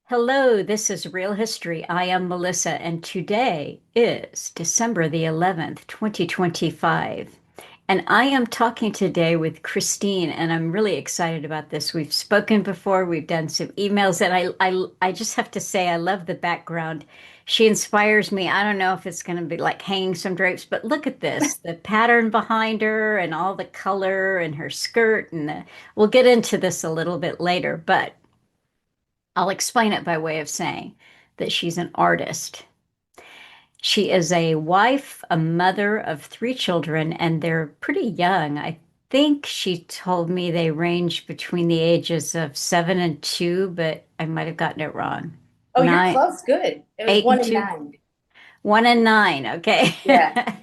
Hello, this is Real History. I am Melissa, and today is December the 11th, 2025. And I am talking today with Christine, and I'm really excited about this. We've spoken before, we've done some emails, and I just have to say, I love the background. She inspires me. I don't know if it's going to be like hanging some drapes, but look at this, the pattern behind her and all the color and her skirt. We'll get into this a little bit later, but I'll explain it by way of saying that she's an artist. She is a wife, a mother of three children, and they're pretty young. I think she told me they range between the ages of 7 and 2, but I might have gotten it wrong. Oh, you're Nine, close. Good. It was eight one and and two, nine. 1 and 9. Okay. Yeah.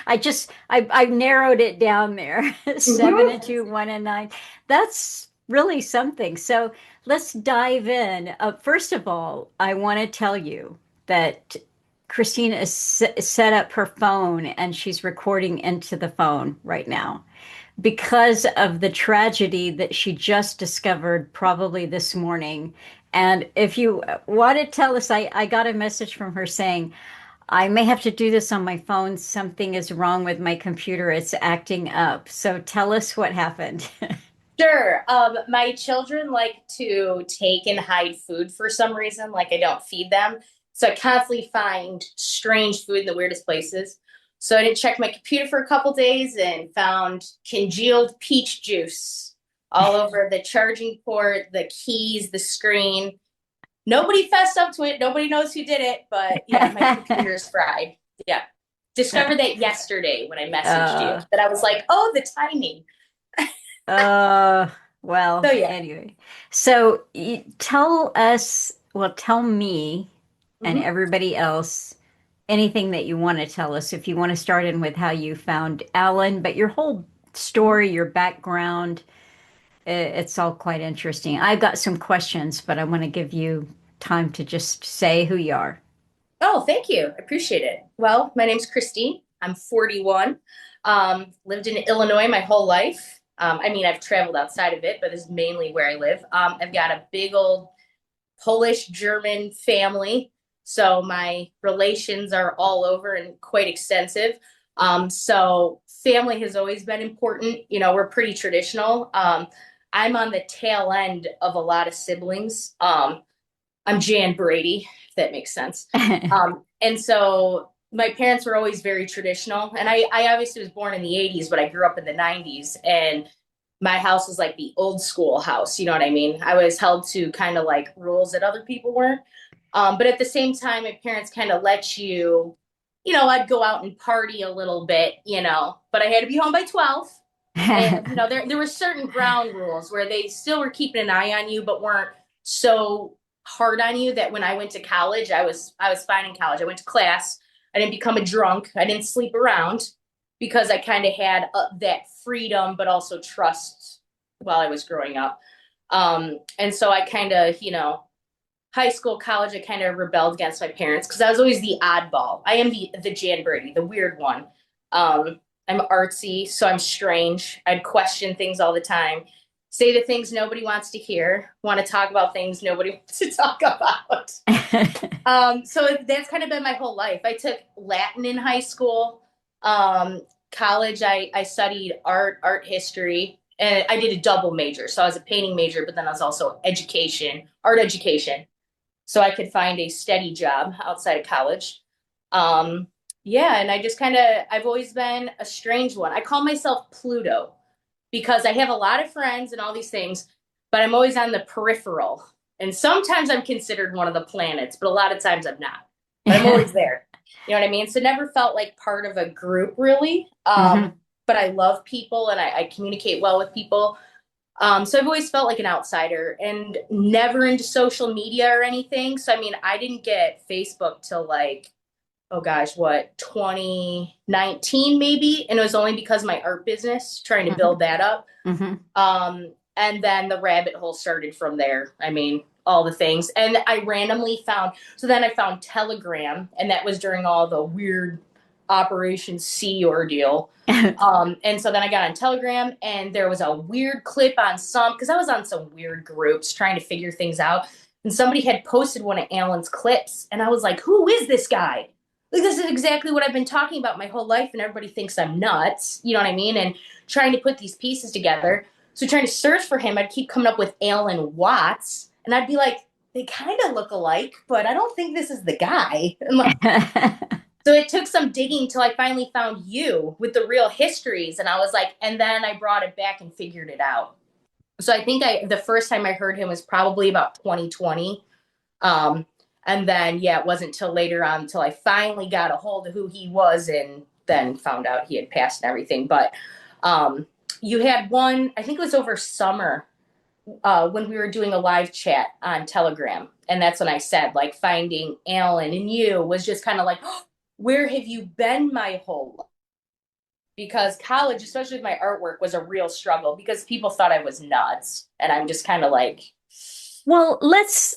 I narrowed it down there. Seven Hmm. and two, 1 and 9. That's really something. So let's dive in. First of all, I want to tell you that Christina is set up her phone and she's recording into the phone right now because of the tragedy that she just discovered probably this morning. And if you want to tell us, I got a message from her saying, I may have to do this on my phone. Something is wrong with my computer. It's acting up. So tell us what happened. Sure. My children like to take and hide food for some reason. Like I don't feed them. So I constantly find strange food in the weirdest places. So I didn't check my computer for a couple days and found congealed peach juice all over the charging port, the keys, the screen. Nobody fessed up to it. Nobody knows who did it, but yeah, my computer is fried. Yeah. Discovered that yesterday when I messaged you. uh, That I was like, oh, the timing. uh, well, So yeah. anyway. So tell us, well, tell me and Hmm. everybody else anything that you want to tell us. If you want to start in with how you found Alan, but your whole story, your background, it's all quite interesting. I've got some questions, but I want to give you time to just say who you are. Oh, thank you. I appreciate it. Well, my name's Christine. I'm 41. Lived in Illinois my whole life. I mean, I've traveled outside of it, but this is mainly where I live. I've got a big old Polish German family. So my relations are all over and quite extensive. So family has always been important. You know, we're pretty traditional. I'm on the tail end of a lot of siblings. I'm Jan Brady, if that makes sense. And so my parents were always very traditional. And I obviously was born in the 80s, but I grew up in the 90s. And my house was like the old school house. You know what I mean? I was held to kind of like rules that other people weren't. But at the same time, my parents kind of let you, I'd go out and party a little bit, but I had to be home by 12. And, there were certain ground rules where they still were keeping an eye on you, but weren't so hard on you that when I went to college, I was fine in college. I went to class. I didn't become a drunk. I didn't sleep around because I kind of had that freedom, but also trust while I was growing up. And so I kind of, high school, college, I kind of rebelled against my parents because I was always the oddball. I am the Jan Brady, the weird one. I'm artsy, so I'm strange. I'd question things all the time, say the things nobody wants to hear, want to talk about things nobody wants to talk about. So that's kind of been my whole life. I took Latin in high school. College, I studied art history, and I did a double major. So I was a painting major, but then I was also art education. So I could find a steady job outside of college. Um, yeah, and I just I've always been a strange one. I call myself Pluto because I have a lot of friends and all these things, but I'm always on the peripheral. And sometimes I'm considered one of the planets, but a lot of times I'm not. But I'm always there. You know what I mean? So never felt like part of a group really. Hmm. But I love people and I communicate well with people. So I've always felt like an outsider and never into social media or anything. So I mean, I didn't get Facebook till like, oh gosh, what, 2019 maybe? And it was only because of my art business, trying to build that up. Hmm. And then the rabbit hole started from there. I mean, all the things. And I randomly found, so then I found Telegram, and that was during all the weird Operation C ordeal. And so then I got on Telegram, and there was a weird clip on because I was on some weird groups trying to figure things out. and somebody had posted one of Alan's clips, and I was like, who is this guy? Like, this is exactly what I've been talking about my whole life, and everybody thinks I'm nuts. You know what I mean? And trying to put these pieces together. So trying to search for him, I'd keep coming up with Alan Watts, and I'd be like, they kind of look alike, but I don't think this is the guy. And like, so it took some digging till I finally found you with the real histories, and I was like, and then I brought it back and figured it out. So I think the first time I heard him was probably about 2020. Um, and then yeah, it wasn't till later on until I finally got a hold of who he was and then found out he had passed and everything. But um, you had one, I think it was over summer, when we were doing a live chat on Telegram. And that's when I said, like, finding Alan and you was just kind of like, oh, where have you been my whole life? Because college, especially with my artwork, was a real struggle because people thought I was nuts. And I'm just kind of like, Well, let's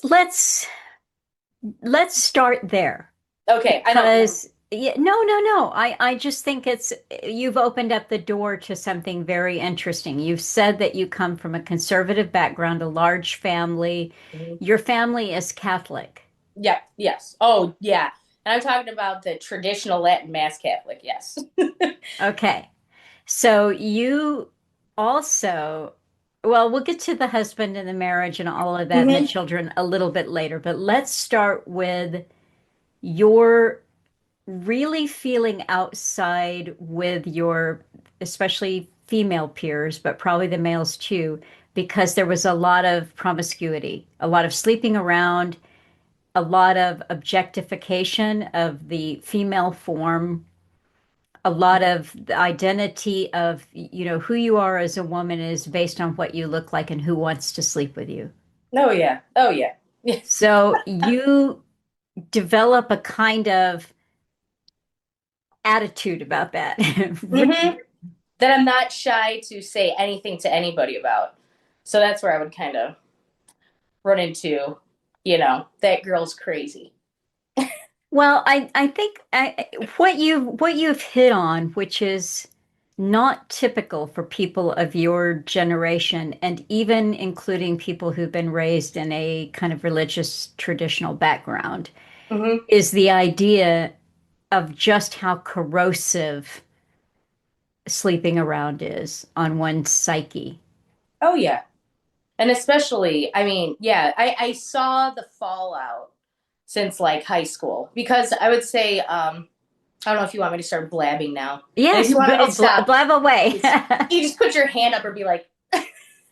start there okay, I don't know. because yeah, no. I just think it's you've opened up the door to something very interesting. You've said that you come from a conservative background, a large family. Mhm. Your family is Catholic. Yeah, yes. Oh, yeah. And I'm talking about the traditional Latin Mass Catholic, yes. Okay. So you also, well, we'll get to the husband and the marriage and all of that and the Hmm. children a little bit later, but let's start with your really feeling outside with your, especially female peers, but probably the males too, because there was a lot of promiscuity, a lot of sleeping around, a lot of objectification of the female form, a lot of the identity of, who you are as a woman is based on what you look like and who wants to sleep with you. Oh, yeah. Oh, yeah. Yeah. So you develop a kind of attitude about that. Hmm. That I'm not shy to say anything to anybody about. So that's where I would kind of run into, that girl's crazy. Well, I think what you've hit on, which is not typical for people of your generation, and even including people who've been raised in a kind of religious traditional background, Hmm. is the idea of just how corrosive sleeping around is on one's psyche. Oh, yeah. And especially, I mean, yeah, I saw the fallout since like high school because I would say, I don't know if you want me to start blabbing now. And if Yes, you want me to stop, blab away. you just put your hand up or be like,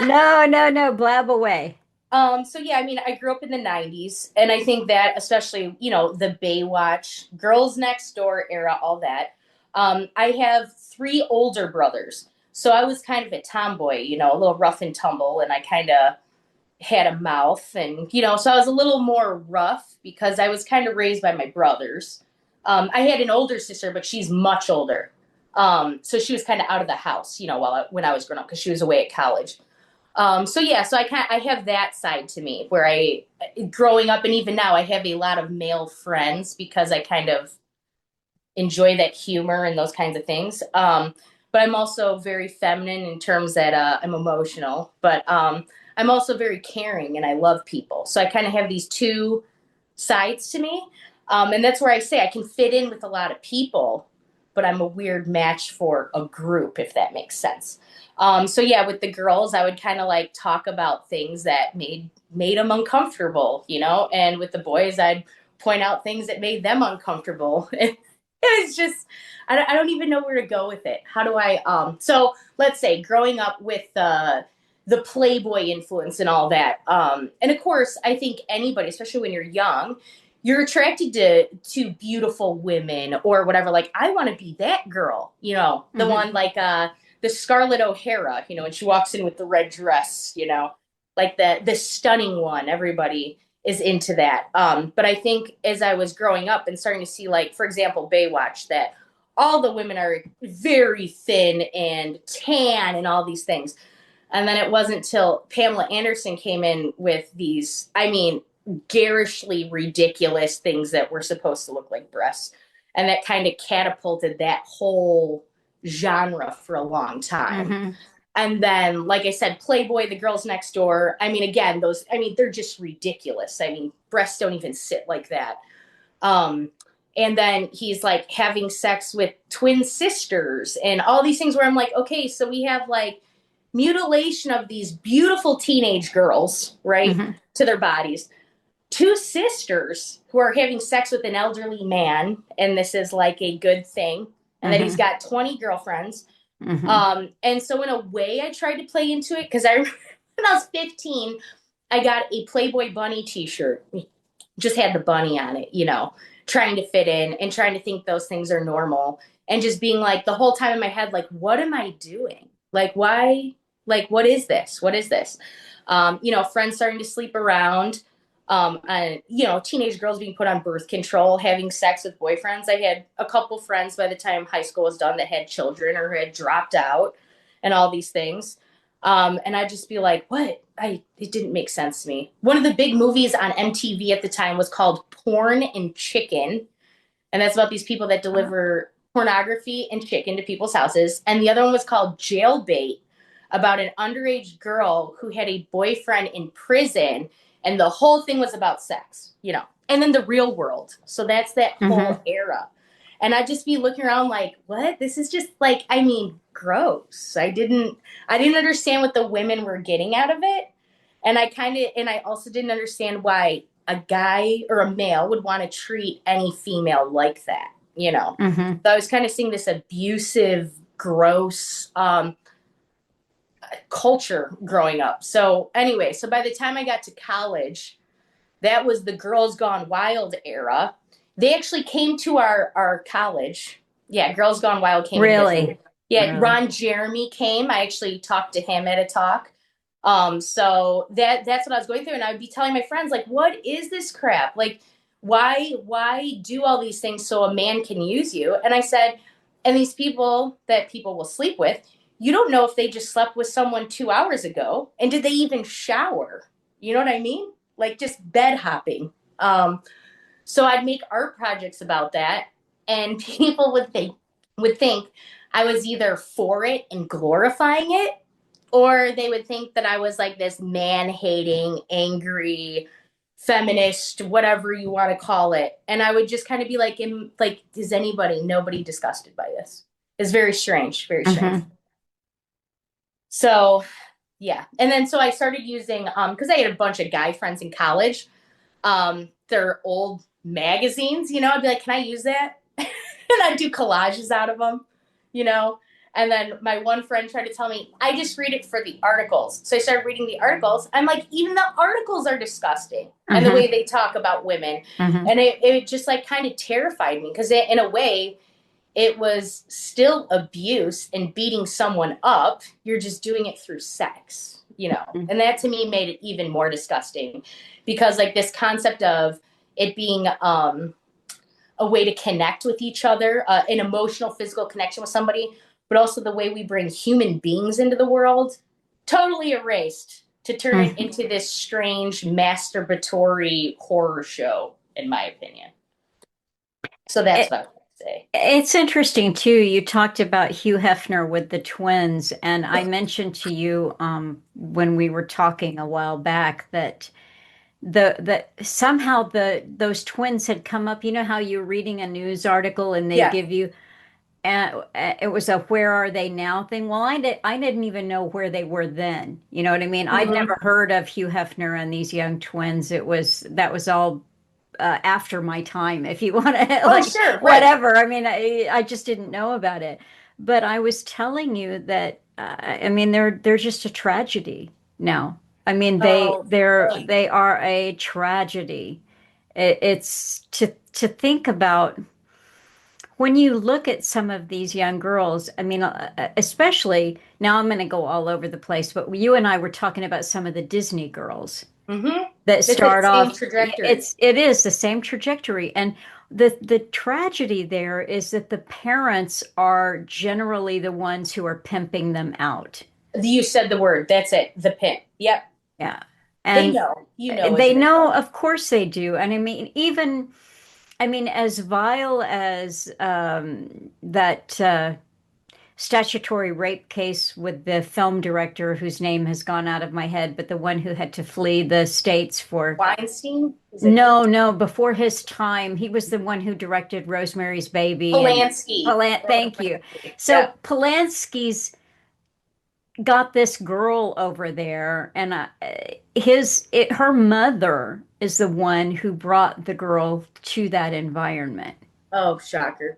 No, blab away. so yeah, I mean, I grew up in the 90s, and I think that especially, the Baywatch, Girls Next Door era, all that. I have three older brothers. So I was kind of a tomboy, a little rough and tumble, and I kind of had a mouth and so I was a little more rough because I was kind of raised by my brothers. I had an older sister, but she's much older. So she was kind of out of the house, when I was growing up because she was away at college. So yeah, so I have that side to me where I, growing up and even now, I have a lot of male friends because I kind of enjoy that humor and those kinds of things. But I'm also very feminine in terms that I'm emotional, but I'm also very caring and I love people. So I kind of have these two sides to me. And that's where I say I can fit in with a lot of people, but I'm a weird match for a group, if that makes sense. So yeah, with the girls, I would kind of like talk about things that made them uncomfortable, and with the boys, I'd point out things that made them uncomfortable. It's just I don't even know where to go with it. How do I so let's say growing up with the Playboy influence and all that. And of course, I think anybody, especially when you're young, you're attracted to beautiful women or whatever. Like I want to be that girl, the Hmm. one like the Scarlett O'Hara, when she walks in with the red dress, like the stunning one. Everybody is into that. But I think as I was growing up and starting to see, like, for example, Baywatch, that all the women are very thin and tan and all these things. And then it wasn't until Pamela Anderson came in with these, I mean, garishly ridiculous things that were supposed to look like breasts. And that kind of catapulted that whole genre for a long time. Hmm. And then, like I said, Playboy, The Girls Next Door. I mean, again, those, I mean, they're just ridiculous. I mean, breasts don't even sit like that. Um, and then he's like having sex with twin sisters and all these things where I'm like, okay, so we have like mutilation of these beautiful teenage girls, right, Hmm. to their bodies. Two sisters who are having sex with an elderly man, and this is like a good thing. And then he's Hmm. got 20 girlfriends. Hmm. And so in a way, I tried to play into it because I remember when I was 15, I got a Playboy bunny T-shirt. Just had the bunny on it, trying to fit in and trying to think those things are normal, and just being like the whole time in my head, like, what am I doing? Like, why? Like, what is this? What is this? Friends starting to sleep around. And teenage girls being put on birth control, having sex with boyfriends. I had a couple friends by the time high school was done that had children or had dropped out, and all these things. And I'd just be like, what? It didn't make sense to me. One of the big movies on MTV at the time was called Porn and Chicken. And that's about these people that deliver pornography and chicken to people's houses. And the other one was called Jailbait, about an underage girl who had a boyfriend in prison. And the whole thing was about sex. And then the real world. So that's that Hmm. whole era. And I'd just be looking around like, what? This is just like, I mean, gross. I didn't understand what the women were getting out of it. And I also didn't understand why a guy or a male would want to treat any female like that. Hmm. So I was kind of seeing this abusive, gross culture growing up. So anyway, so by the time I got to college, that was the Girls Gone Wild era. They actually came to our college. Yeah, Girls Gone Wild came and visited. Really? Yeah, Really? Ron Jeremy came. I actually talked to him at a talk. So that's what I was going through, and I would be telling my friends like, "What is this crap? Like, why do all these things so a man can use you?" And I said, "And these people that people will sleep with, you don't know if they just slept with someone 2 hours ago, and did they even shower? You know what I mean? Like just bed hopping." So I'd make art projects about that, and people would think I was either for it and glorifying it, or they would think that I was like this man hating, angry, feminist, whatever you want to call it. And I would just kind of be like, is nobody disgusted by this? It's very strange, very strange. Hmm. So yeah. And then so I started using because I had a bunch of guy friends in college, their old magazines, I'd be like, can I use that? And I'd do collages out of them, you know? And then my one friend tried to tell me, I just read it for the articles. So I started reading the articles. I'm like, even the articles are disgusting. And the way Hmm. they talk about women. Hmm. And it just like kind of terrified me because in a way, it was still abuse and beating someone up. You're just doing it through sex. And that to me made it even more disgusting because, like, this concept of it being a way to connect with each other, an emotional, physical connection with somebody, but also the way we bring human beings into the world, totally erased to turn it Hmm. into this strange masturbatory horror show, in my opinion. So that's It, what I would say. it's interesting too. You talked about Hugh Hefner with the twins, and I mentioned to you when we were talking a while back that the somehow those twins had come up. You know how you're reading a news article and they Yeah. give you it was a where are they now thing. Well, I didn't even know where they were then. You know what I mean? I'd Mm-hmm. never heard of Hugh Hefner and these young twins. That was all after my time, if you want to Oh, like sure, right. whatever. I mean, I just didn't know about it. But I was telling you that I mean they're just a tragedy now. I mean Oh, really? they are a tragedy. It's to think about when you look at some of these young girls. I mean, especially now I'm going to go all over the place, but you and I were talking about some of the Disney girls Mm-hmm. that It's the start same off. trajectory. It is the same trajectory, and the tragedy there is that the parents are generally the ones who are pimping them out. You said the word. That's it. The pimp. Yep. Yeah, They and know. You know as they an know, adult. of course they do. And I mean, even I mean, as vile as that statutory rape case with the film director whose name has gone out of my head, but the one who had to flee the States for. Weinstein, is it him? No, no, before his time. He was the one who directed Rosemary's Baby and Polanski. Roman Thank you. Polanski. So Yeah. Polanski's got this girl over there, and her mother is the one who brought the girl to that environment. Oh, shocker.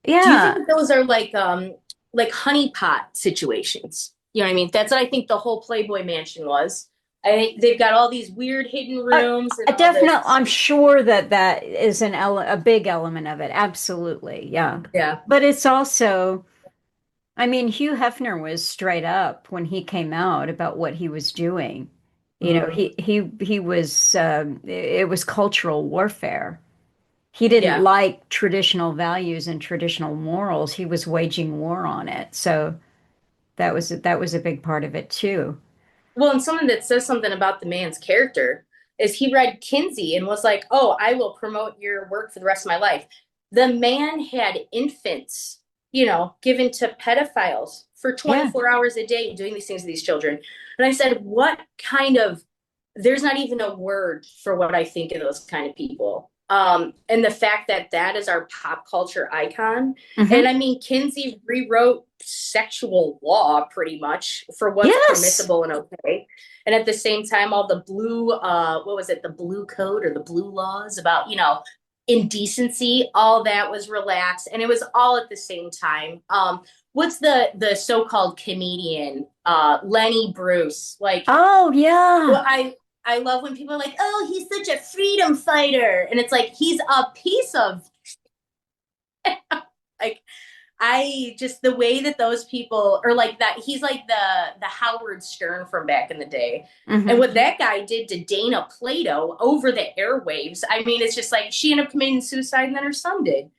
Do you Yeah. think those are like honeypot situations? You know what I mean? That's what I think the whole Playboy mansion was. I think they've got all these weird hidden Uh, rooms and all Definitely, this. I'm sure that that is a big element of it. Absolutely, yeah. Yeah. But it's also, I mean, Hugh Hefner was straight up when he came out about what he was doing. You know, Mm. he was it was cultural warfare. He didn't Yeah. like traditional values and traditional morals. He was waging war on it. So that was a big part of it too. Well, and something that says something about the man's character is he read Kinsey and was like, "Oh, I will promote your work for the rest of my life." The man had infants, given to pedophiles for Yeah. 24 hours a day doing these things to these children. And I said, "What kind of there's not even a word for what I think of those kind of people." And the fact that that is our pop culture icon. And Hmm. I mean, Kinsey rewrote sexual law pretty much for what's Yes. permissible and okay. And at the same time, all the blue, what was it, the blue code or the blue laws about, indecency, all that was relaxed. And it was all at the same time. What's the so-called comedian, Lenny Bruce? Like, Oh, well, yeah. I love when people are like, "Oh, he's such a freedom fighter," and it's like he's a piece of like I just the way that those people are like that. He's like the Howard Stern from back in the day, and Hmm. what that guy did to Dana Plato over the airwaves. I mean, it's just like she ended up committing suicide, and then her son did.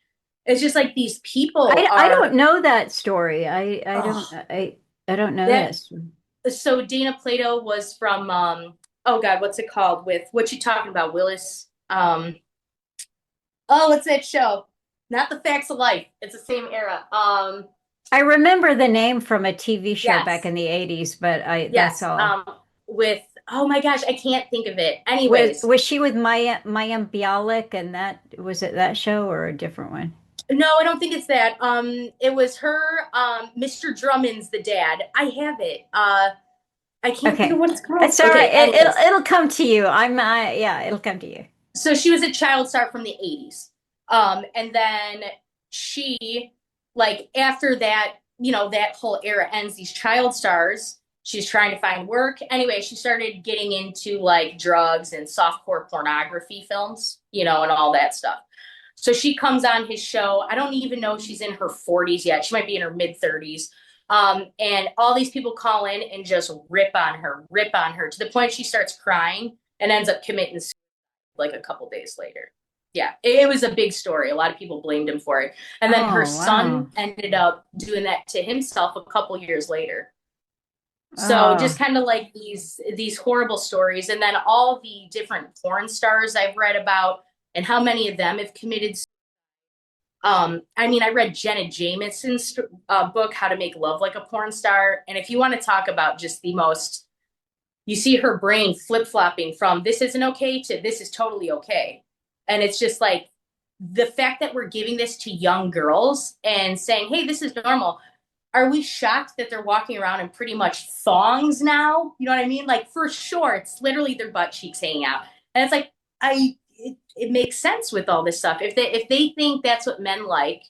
It's just like these people I don't are. know that story. Oh, I don't know that this. so Dana Plato was from oh God, what's it called? With what you talking about, Willis? Oh, what's that show? Not The Facts of Life. It's the same era. I remember the name from a TV show back Yes, in the 80s, but I that's yes. all. With oh my gosh, I can't think of it. Anyways, Was she with Maya Bialik and that was it that show or a different one? no, I don't think it's that. It was her. Mr. Drummond's the dad. I have it. I can't think of Okay. what it's called. It's all right. Okay, anyways, It'll come to you. Yeah, it'll come to you. so she was a child star from the 80s. And then she, like, after that, that whole era ends, these child stars, she's trying to find work. Anyway, she started getting into like drugs and softcore pornography films, and all that stuff. So she comes on his show. I don't even know if she's in her 40s yet. She might be in her mid 30s. And all these people call in and just rip on her to the point she starts crying and ends up committing like a couple days later. Yeah, it was a big story. A lot of people blamed him for it. And then her Oh, son wow. ended up doing that to himself a couple years later. So Oh, just kind of like these horrible stories, and then all the different porn stars I've read about, and how many of them have committed. I mean, I read Jenna Jameson's book, How to Make Love Like a Porn Star, and if you want to talk about just the most, you see her brain flip flopping from this isn't okay to this is totally okay. And it's just like the fact that we're giving this to young girls and saying, hey, this is normal. Are we shocked that they're walking around in pretty much thongs now? You know what I mean? Like for sure, it's literally their butt cheeks hanging out. And it's like, it makes sense with all this stuff. If they think that's what men like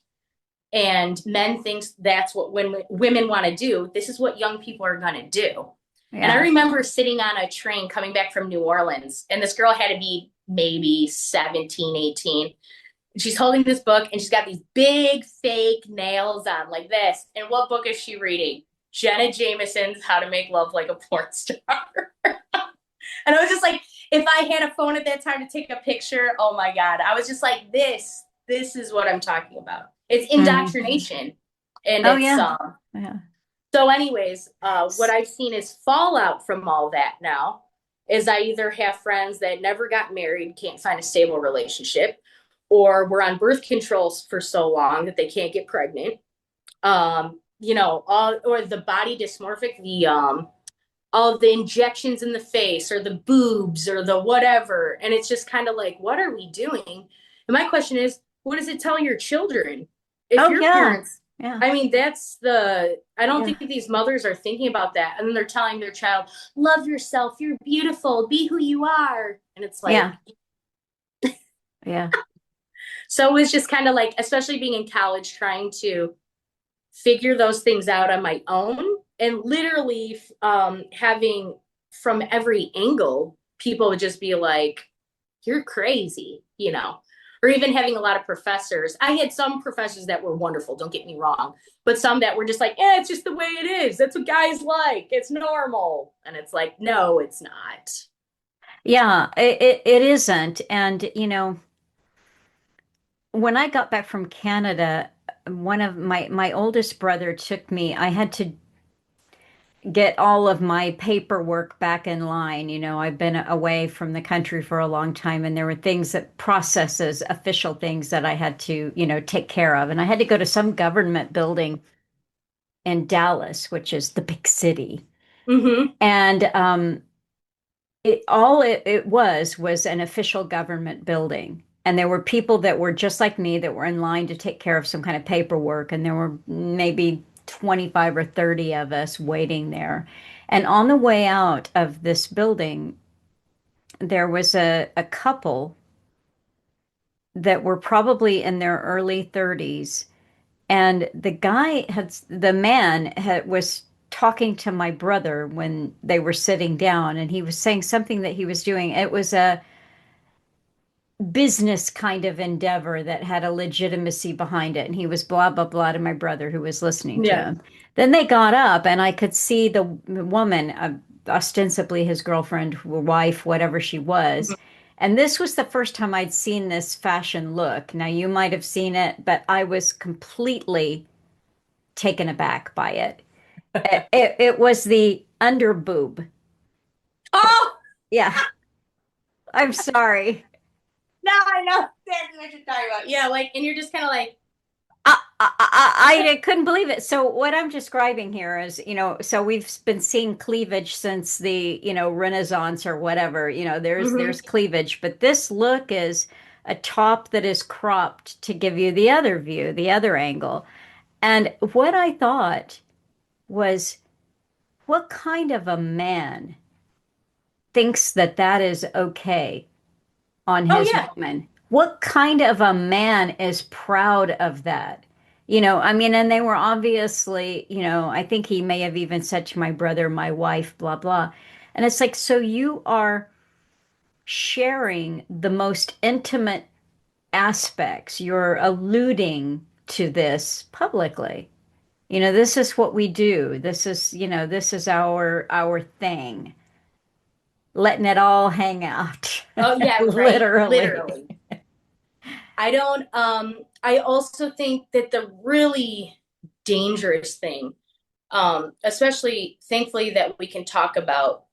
and men thinks that's what women want to do, this is what young people are going to do. And I yeah. remember sitting on a train coming back from New Orleans, and this girl had to be maybe 17, 18. And she's holding this book, and she's got these big fake nails on, like this. And what book is she reading? Jenna Jameson's How to Make Love Like a Porn Star. And I was just like, if I had a phone at that time to take a picture, oh my God. I was just like, this is what I'm talking about. It's Hmm. indoctrination. And Oh, it's yeah. Yeah. so, anyways, what I've seen is fallout from all that now is I either have friends that never got married, can't find a stable relationship, or were on birth controls for so long that they can't get pregnant. all or the body dysmorphic, the all of the injections in the face or the boobs or the whatever. And it's just kind of like, what are we doing? And my question is, what does it tell your children? If Oh your yeah. parents, Yeah. I mean, I don't Yeah. think these mothers are thinking about that. And then they're telling their child, love yourself, you're beautiful, be who you are. And it's like, Yeah. Yeah. so it was just kind of like, especially being in college, trying to figure those things out on my own and literally having from every angle people would just be like you're crazy, or even having a lot of professors. I had some professors that were wonderful, don't get me wrong, but some that were just like, it's just the way it is, that's what guys like, it's normal. And it's like, no, it's not. Yeah, it isn't. And, when I got back from Canada, one of my oldest brother took me. I had to get all of my paperwork back in line. I've been away from the country for a long time, and there were things that processes, official things that I had to, take care of. And I had to go to some government building in Dallas, which is the big city. Mm-hmm. And it was an official government building. And there were people that were just like me that were in line to take care of some kind of paperwork. And there were maybe 25 or 30 of us waiting there. And on the way out of this building, there was a couple that were probably in their early 30s. And the man was talking to my brother when they were sitting down, and he was saying something that he was doing. It was a business kind of endeavor that had a legitimacy behind it. And he was blah, blah, blah to my brother who was listening to Yeah. him. Then they got up, and I could see the woman, ostensibly his girlfriend, wife, whatever she was. And this was the first time I'd seen this fashion look. Now, you might have seen it, but I was completely taken aback by it. It was the under boob. Oh, Yeah, I'm sorry. no, I know exactly what you're talking about. Yeah, like, and you're just kind of like, I couldn't believe it. So what I'm describing here is, so we've been seeing cleavage since the, Renaissance or whatever. There's mm-hmm. cleavage, but this look is a top that is cropped to give you the other view, the other angle. And what I thought was, what kind of a man thinks that that is okay on Oh his yeah. woman? What kind of a man is proud of that? I mean, and they were obviously, I think he may have even said to my brother, my wife, blah, blah. And it's like, so you are sharing the most intimate aspects. You're alluding to this publicly. This is what we do. This is our thing. Letting it all hang out, Oh yeah, right, literally. literally. I also think that the really dangerous thing, especially thankfully that we can talk about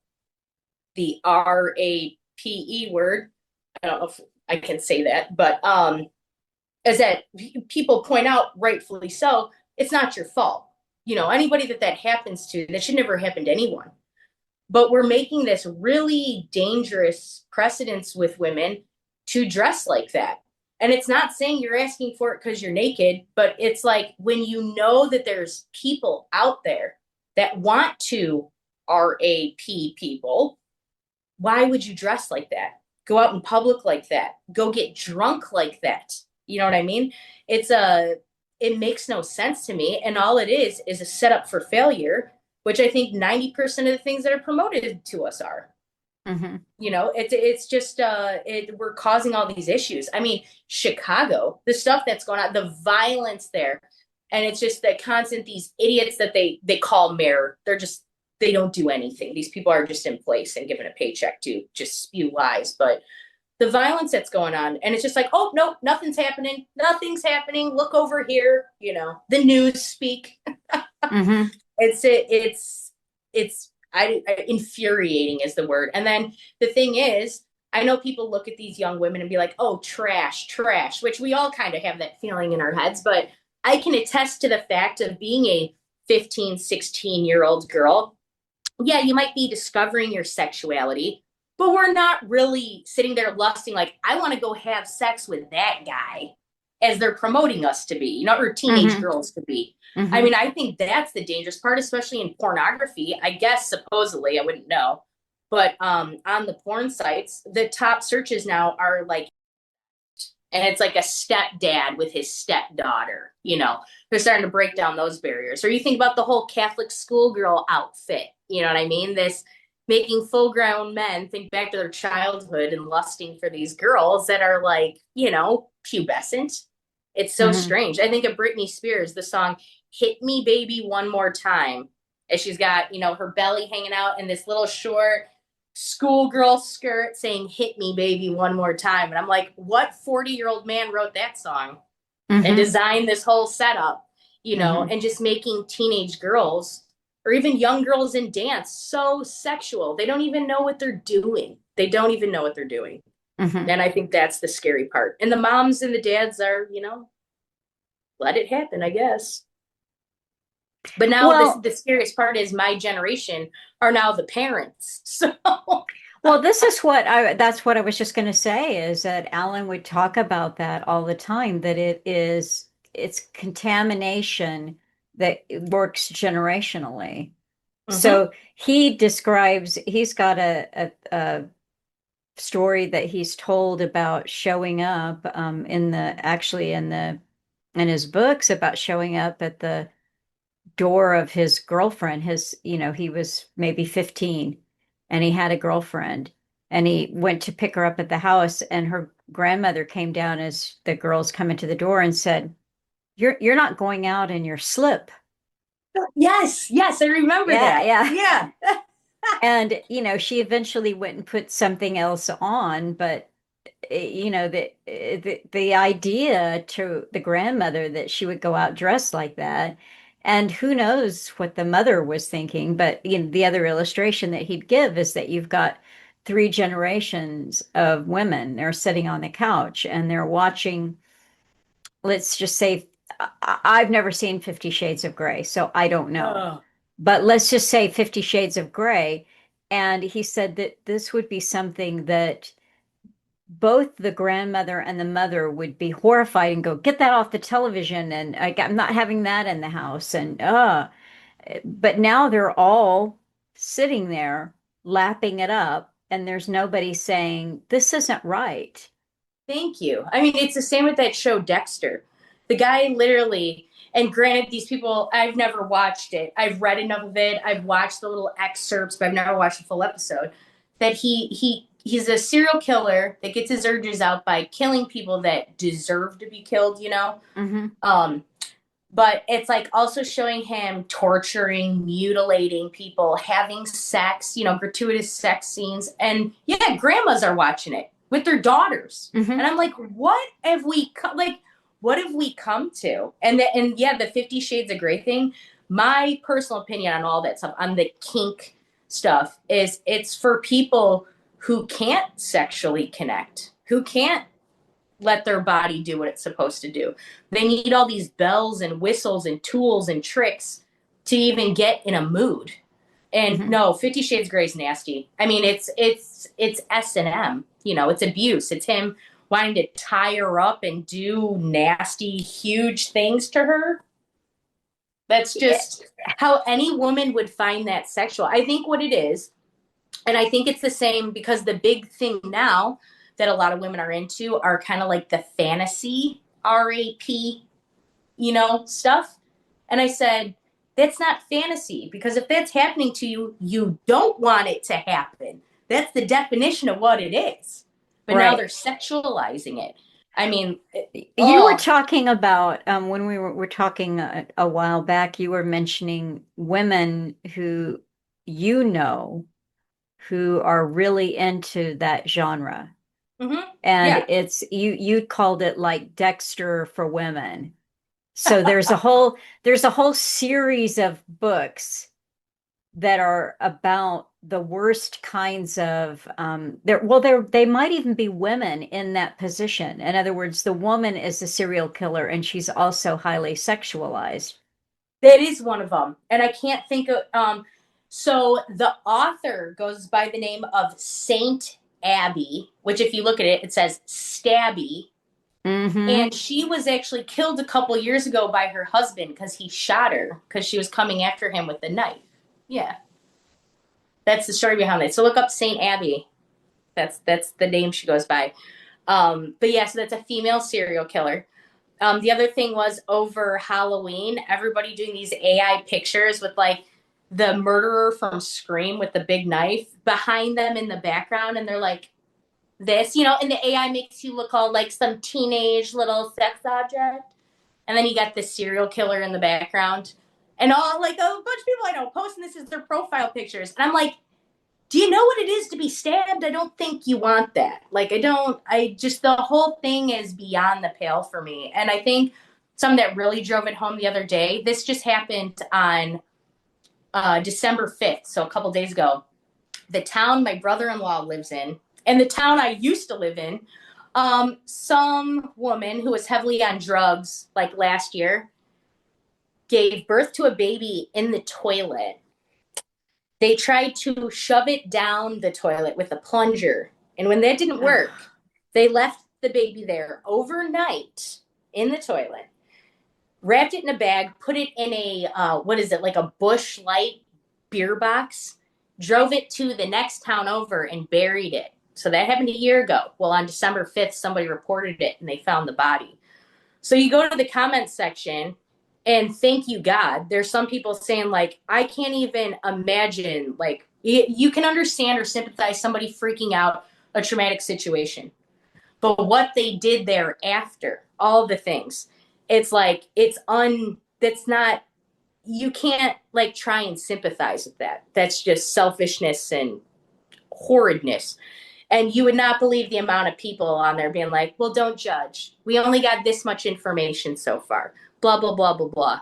the RAPE word. I don't know if I can say that, but is that people point out, rightfully so, it's not your fault. Anybody that happens to, that should never happen to anyone. But we're making this really dangerous precedence with women to dress like that. And it's not saying you're asking for it because you're naked, but it's like when you know that there's people out there that want to RAP people, why would you dress like that? Go out in public like that. Go get drunk like that. You know what I mean? It makes no sense to me. And all it is a setup for failure, which I think 90% of the things that are promoted to us are. Hmm. It's just we're causing all these issues. I mean, Chicago, the stuff that's going on, the violence there, and it's just the constant these idiots that they call mayor. They don't do anything. These people are just in place and given a paycheck to just spew lies. But the violence that's going on, and it's just like, oh no, nothing's happening. Nothing's happening. Look over here. The news speak. Hmm. It's infuriating is the word. And then the thing is, I know people look at these young women and be like, oh, trash, trash, which we all kind of have that feeling in our heads. But I can attest to the fact of being a 15, 16-year-old girl, yeah, you might be discovering your sexuality, but we're not really sitting there lusting like, I want to go have sex with that guy as they're promoting us to be, or teenage Mm-hmm. girls to be. I Mm-hmm. mean, I think that's the dangerous part, especially in pornography. I guess supposedly, I wouldn't know. But on the porn sites, the top searches now are like, and it's like a stepdad with his stepdaughter. They're starting to break down those barriers. Or you think about the whole Catholic schoolgirl outfit. You know what I mean? This making full grown men think back to their childhood and lusting for these girls that are like, pubescent. It's so Mm-hmm. strange. I think of Britney Spears, the song Hit Me Baby One More Time. As she's got, her belly hanging out in this little short schoolgirl skirt saying hit me baby one more time, and I'm like, what 40-year-old man wrote that song and Mm-hmm. designed this whole setup, Mm-hmm. and just making teenage girls or even young girls in dance so sexual. They don't even know what they're doing. They don't even know what they're doing. Mm-hmm. And I think that's the scary part, and the moms and the dads are, let it happen, I guess. But now this Well, the scariest part is my generation are now the parents. So well, this is what that's what I was just going to say is that Alan would talk about that all the time, that it's contamination that works generationally. mm-hmm. So he's got a story that he's told about showing up in his books about showing up at the door of his girlfriend. He was maybe 15 and he had a girlfriend and he went to pick her up at the house and her grandmother came down as the girls come into the door and said, you're not going out in your slip. Yes, yes, I remember Yeah, that. yeah. Yeah. And, she eventually went and put something else on, but the idea to the grandmother that she would go out dressed like that, and who knows what the mother was thinking, but the other illustration that he'd give is that you've got three generations of women. They're sitting on the couch and they're watching, let's just say, I've never seen 50 Shades of Grey, so I don't know. Oh, But let's just say 50 Shades of Grey. And he said that this would be something that both the grandmother and the mother would be horrified and go, "Get that off the television!" And I'm not having that in the house. And but now they're all sitting there lapping it up, and there's nobody saying this isn't right. thank you. I mean, it's the same with that show Dexter. The guy literally, and granted, these people, I've never watched it. I've read enough of it. I've watched the little excerpts, but I've never watched the full episode. That he's a serial killer that gets his urges out by killing people that deserve to be killed. Hmm. Um, but it's like also showing him torturing, mutilating people, having sex, gratuitous sex scenes. And yeah, grandmas are watching it with their daughters. Hmm. And I'm like, what have we come to? And yeah, the 50 Shades of Grey thing, my personal opinion on all that stuff, on the kink stuff, is it's for people who can't sexually connect, who can't let their body do what it's supposed to do. They need all these bells and whistles and tools and tricks to even get in a mood. And Hmm. no, 50 Shades Grey is nasty. I mean, it's S&M. It's abuse. It's him wanting to tie her up and do nasty, huge things to her. That's just how any woman would find that sexual. I think what it is, and I think it's the same because the big thing now that a lot of women are into are kind of like the fantasy RAP, stuff. And I said, that's not fantasy because if that's happening to you, you don't want it to happen. That's the definition of what it is. But now Right. they're sexualizing it. I mean, You were oh, talking about when we were talking a while back, you were mentioning women you know who are really into that genre. mm-hmm, And yeah. you called it like Dexter for women. So there's a whole series of books that are about the worst kinds of they might even be women in that position. In other words, the woman is a serial killer and she's also highly sexualized. That is one of them. And I can't think of so the author goes by the name of Saint Abby, which if you look at it, it says Stabby. Mm-hmm. And she was actually killed a couple years ago by her husband because he shot her because she was coming after him with the knife. Yeah. That's the story behind it. So look up Saint Abby. That's the name she goes by. But yeah, so that's a female serial killer. The other thing was over Halloween, everybody doing these AI pictures with like the murderer from Scream with the big knife behind them in the background, and they're like this, and the AI makes you look all like some teenage little sex object, and then you got the serial killer in the background, and all like a bunch of people I know posting this as their profile pictures, and I'm like, do you know what it is to be stabbed? I don't think you want that. Like, I just, the whole thing is beyond the pale for me. And I think something that really drove it home the other day, this just happened on December 5th, so a couple days ago. The town my brother in law lives in, and the town I used to live in, some woman who was heavily on drugs like last year gave birth to a baby in the toilet. They tried to shove it down the toilet with a plunger. And when that didn't work, they left the baby there overnight in the toilet, wrapped it in a bag, put it in a, what is it, like a Bush Light beer box, drove it to the next town over and buried it. So that happened a year ago. Well, on December 5th, somebody reported it and they found the body. So you go to the comments section and thank you God. There's some people saying like, I can't even imagine, like you can understand or sympathize somebody freaking out a traumatic situation. But what they did there after, all the things, it's like that's not, you can't like try and sympathize with that. That's just selfishness and horridness. And you would not believe the amount of people on there being like, well, don't judge. We only got this much information so far. Blah, blah, blah, blah, blah.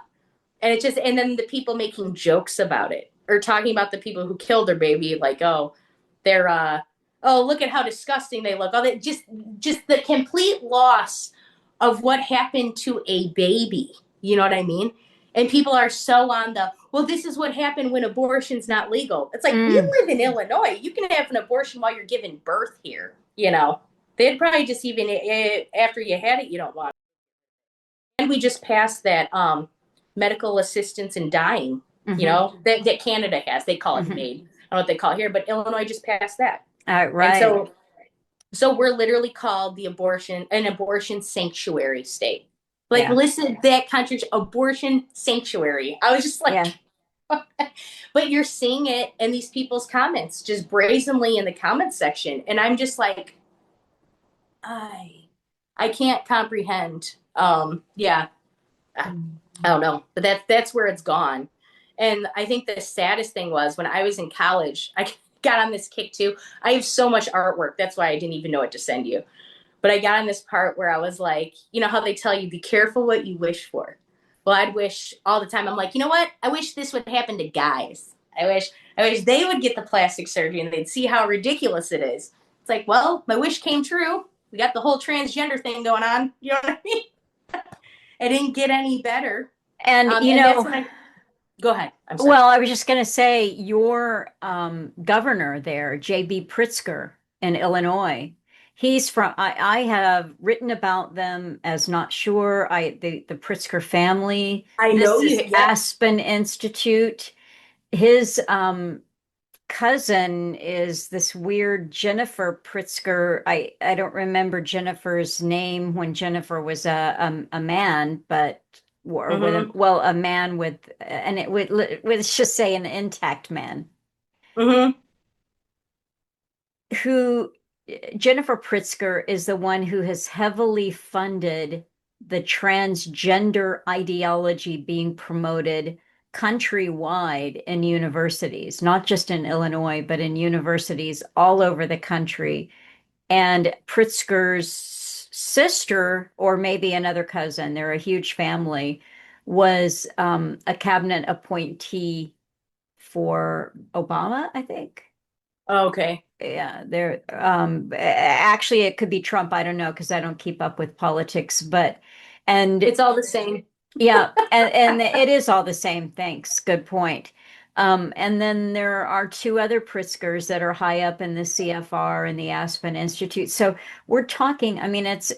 And it just, and then the people making jokes about it or talking about the people who killed their baby, like, oh, they're, oh, look at how disgusting they look. Oh, they just the complete loss of what happened to a baby. You know what I mean? And people are so on the, well, this is what happened when abortion's not legal. It's like, we Mm. live in Illinois. You can have an abortion while you're giving birth here. They'd probably just even after you had it, you don't want it. And we just passed that medical assistance in dying, Mm-hmm. that Canada has. They call it Mm-hmm. MAID. I don't know what they call it here, but Illinois just passed that. And Right. so we're literally called an abortion sanctuary state. Like, Yeah. listen, that country's abortion sanctuary. I was just Yeah. like, but you're seeing it in these people's comments, just brazenly in the comment section. And I'm just like, I I can't comprehend. Yeah, I don't know, but that's where it's gone. And I think the saddest thing was when I was in college, I got on this kick too. I have so much artwork. That's why I didn't even know what to send you. But I got on this part where I was like, you know how they tell you, be careful what you wish for. Well, I'd wish all the time. I'm like, you know what? I wish this would happen to guys. I wish they would get the plastic surgery and they'd see how ridiculous it is. It's like, well, my wish came true. We got the whole transgender thing going on. You know what I mean? It didn't get any better. And And that's when I go ahead. I'm sorry. well, I was just going to say your governor there, J.B. Pritzker in Illinois. He's from. I have written about them as not sure. The Pritzker family. I know This you. is Yep. Aspen Institute. His cousin is this weird Jennifer Pritzker. I don't remember Jennifer's name when Jennifer was a man, but or with Mm-hmm. a man with and it would let's just say an intact man Mm-hmm. who Jennifer Pritzker is the one who has heavily funded the transgender ideology being promoted countrywide in universities, not just in Illinois, but in universities all over the country. And Pritzker's sister, or maybe another cousin, they're a huge family, was a cabinet appointee for Obama, I think. Okay. Yeah, there actually it could be Trump. I don't know because I don't keep up with politics, but and It's all the same. Yeah, and it is all the same. Thanks. Good point. And then there are two other Pritzkers that are high up in the CFR and the Aspen Institute. So we're talking, I mean, it's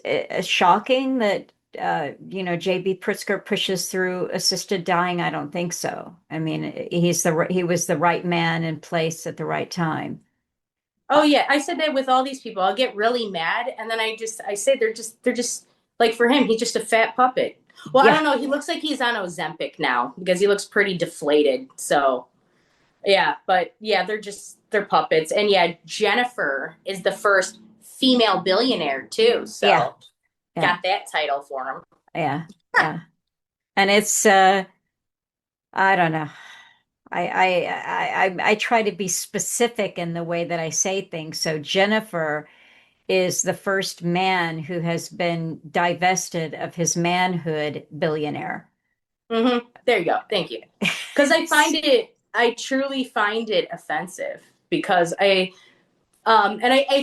shocking that JB Pritzker pushes through assisted dying. I don't think so. I mean, he was the right man in place at the right time. Oh yeah, I said that with all these people. I'll get really mad, and then I say they're just like for him, he's just a fat puppet. Well, I Yeah, don't know. He looks like he's on Ozempic now because he looks pretty deflated. So yeah, but yeah, they're puppets. And yeah, Jennifer is the first female billionaire too. yeah, So yeah, got that title for him. yeah, yeah. And it's I don't know. I try to be specific in the way that I say things. So Jennifer is the first man who has been divested of his manhood billionaire. There you go. Thank you. Because I truly find it offensive because I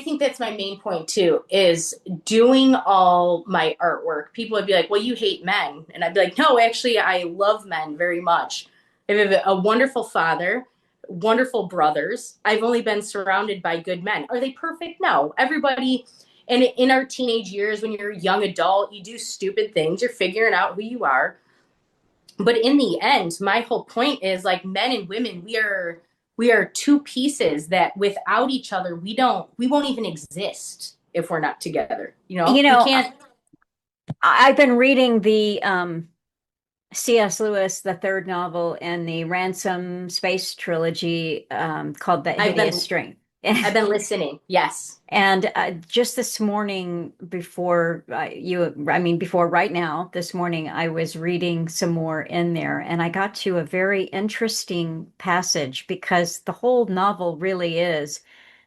think that's my main point too, is doing all my artwork. People would be like, well, you hate men. And I'd be like, no, actually, I love men very much. I have a wonderful father, wonderful brothers. I've only been surrounded by good men. Are they perfect? No. Everybody, and in our teenage years, when you're a young adult, you do stupid things. You're figuring out who you are. But in the end, my whole point is like men and women, we are two pieces that without each other, we won't even exist if we're not together. You We know, can't. I've been reading the C.S. Lewis, the third novel in the Ransom Space trilogy called The I've Hideous been Strength. I've been listening. Yes. And just this morning, before right now, this morning, I was reading some more in there, and I got to a very interesting passage because the whole novel really is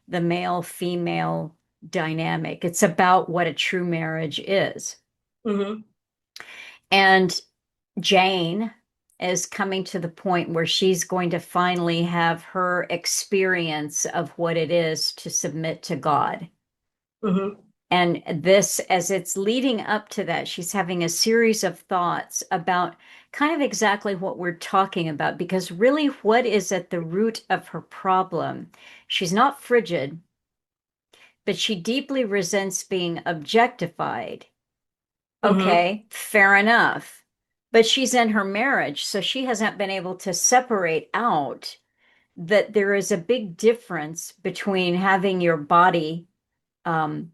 the male-female dynamic. It's about what a true marriage is. Hmm. And Jane is coming to the point where she's going to finally have her experience of what it is to submit to God. Hmm. And this, as it's leading up to that, she's having a series of thoughts about kind of exactly what we're talking about, because really, what is at the root of her problem? She's not frigid, but she deeply resents being objectified. Hmm. Okay, fair enough. But she's in her marriage, so she hasn't been able to separate out that there is a big difference between having your body um,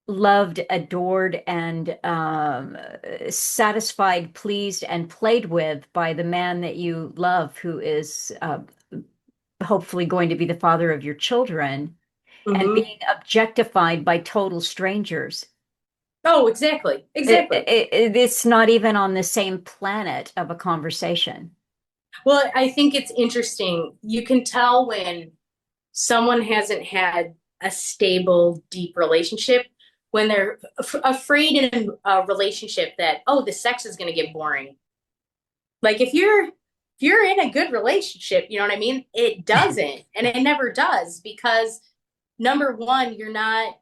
loved, adored, and satisfied, pleased, and played with by the man that you love, who is hopefully going to be the father of your children, and Hmm. being objectified by total strangers. Oh, exactly. Exactly. It's not even on the same planet of a conversation. Well, I think it's interesting. You can tell when someone hasn't had a stable, deep relationship, when they're afraid in a relationship that, oh, the sex is going to get boring. Like if you're in a good relationship, you know what I mean? It doesn't, and it never does because number one, you're not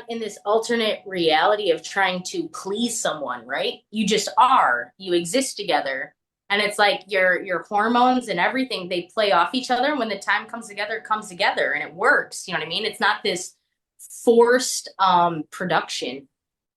in this alternate reality of trying to please someone, right? You just are. You exist together. And it's like your hormones and everything, they play off each other. When the time comes together, it comes together and it works. You know what I mean? It's not this forced production.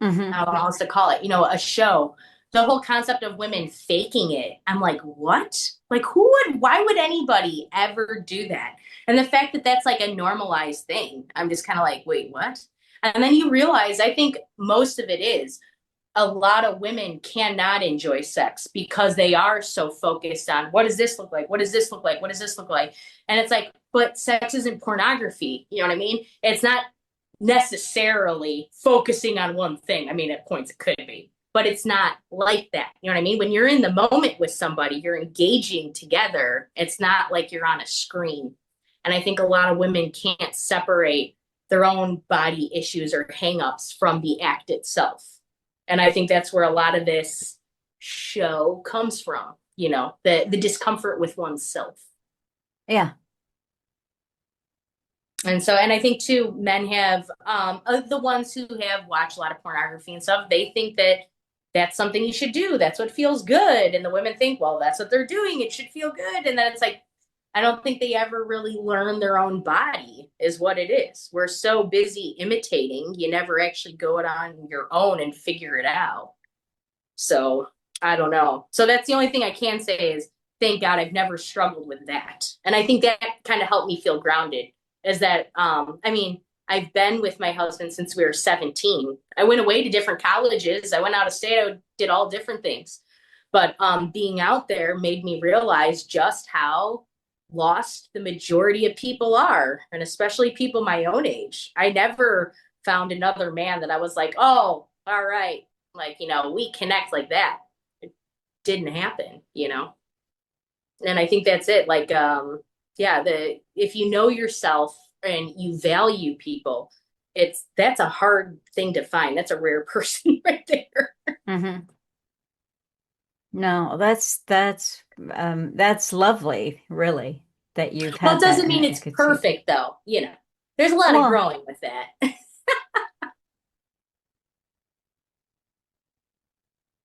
I Hmm. don't know how else to call it, a show. The whole concept of women faking it. I'm like, what? Like, why would anybody ever do that? And the fact that that's like a normalized thing, I'm just kind of like, wait, what? And then you realize, I think most of it is a lot of women cannot enjoy sex because they are so focused on what does this look like? What does this look like? What does this look like? And it's like, but sex isn't pornography. You know what I mean? It's not necessarily focusing on one thing. I mean, at points it could be, but it's not like that. You know what I mean? When you're in the moment with somebody, you're engaging together. It's not like you're on a screen. And I think a lot of women can't separate their own body issues or hangups from the act itself. And I think that's where a lot of this show comes from, the discomfort with oneself. Yeah. And I think too, men have the ones who have watched a lot of pornography and stuff. They think that that's something you should do. That's what feels good. And the women think, well, that's what they're doing. It should feel good. And then it's like, I don't think they ever really learn their own body, is what it is. We're so busy imitating, you never actually go it on your own and figure it out. So I don't know. So that's the only thing I can say is thank God I've never struggled with that. And I think that kind of helped me feel grounded is that, I mean, I've been with my husband since we were 17. I went away to different colleges. I went out of state. I did all different things. But being out there made me realize just how lost the majority of people are, and especially people my own age. I never found another man that I was like, oh, all right, like, we connect like that. It didn't happen, And I think that's it. Like, yeah, if you know yourself and you value people, that's a hard thing to find. That's a rare person right there. Hmm. No, that's lovely, really, that you've Well, it had that doesn't and mean that you it's could see. perfect though, There's a lot of Well, growing with that.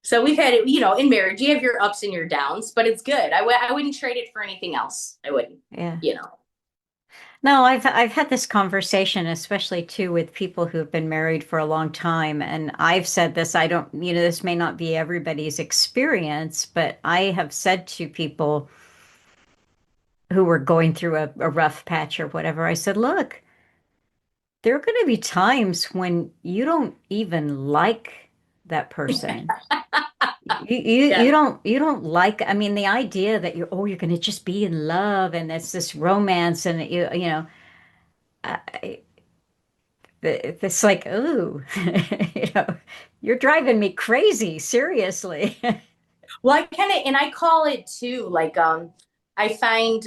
So we've had it, in marriage, you have your ups and your downs, but it's good. I wouldn't trade it for anything else. I wouldn't, yeah. you know. No, I've had this conversation, especially too, with people who've been married for a long time, and I've said this, I don't, this may not be everybody's experience, but I have said to people who were going through a rough patch or whatever, I said, look, there are going to be times when you don't even like that person. You Yeah. don't like, I mean, the idea that you're going to just be in love and it's this romance and I, it's like, ooh, you know, you're driving me crazy, seriously. Well, and I call it too, like, I find,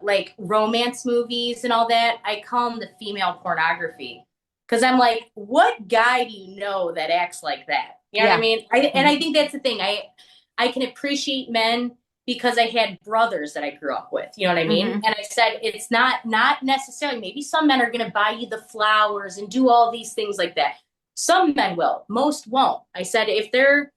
like romance movies and all that, I call them the female pornography. Cause I'm like, what guy do you know that acts like that? You know what I Yeah. mean? And I think that's the thing. I can appreciate men because I had brothers that I grew up with. You know what I mean? Hmm. And I said it's not necessarily. Maybe some men are going to buy you the flowers and do all these things like that. Some men will. Most won't. I said if they're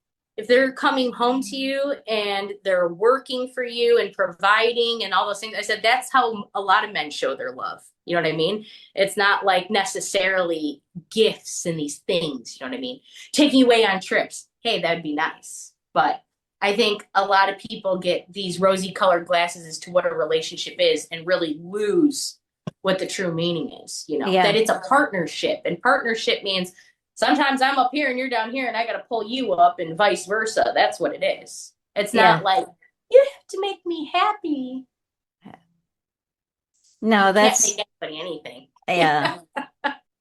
coming home to you and they're working for you and providing and all those things, I said that's how a lot of men show their love. You know what I mean? It's not like necessarily gifts and these things. You know what I mean? Taking you away on trips. Hey, that'd be nice. But I think a lot of people get these rosy colored glasses as to what a relationship is and really lose what the true meaning is, that Yeah. it's a partnership. And partnership means sometimes I'm up here and you're down here and I got to pull you up and vice versa. That's what it is. It's not Yeah. like you have to make me happy. No, You can't make that's, anybody anything. yeah.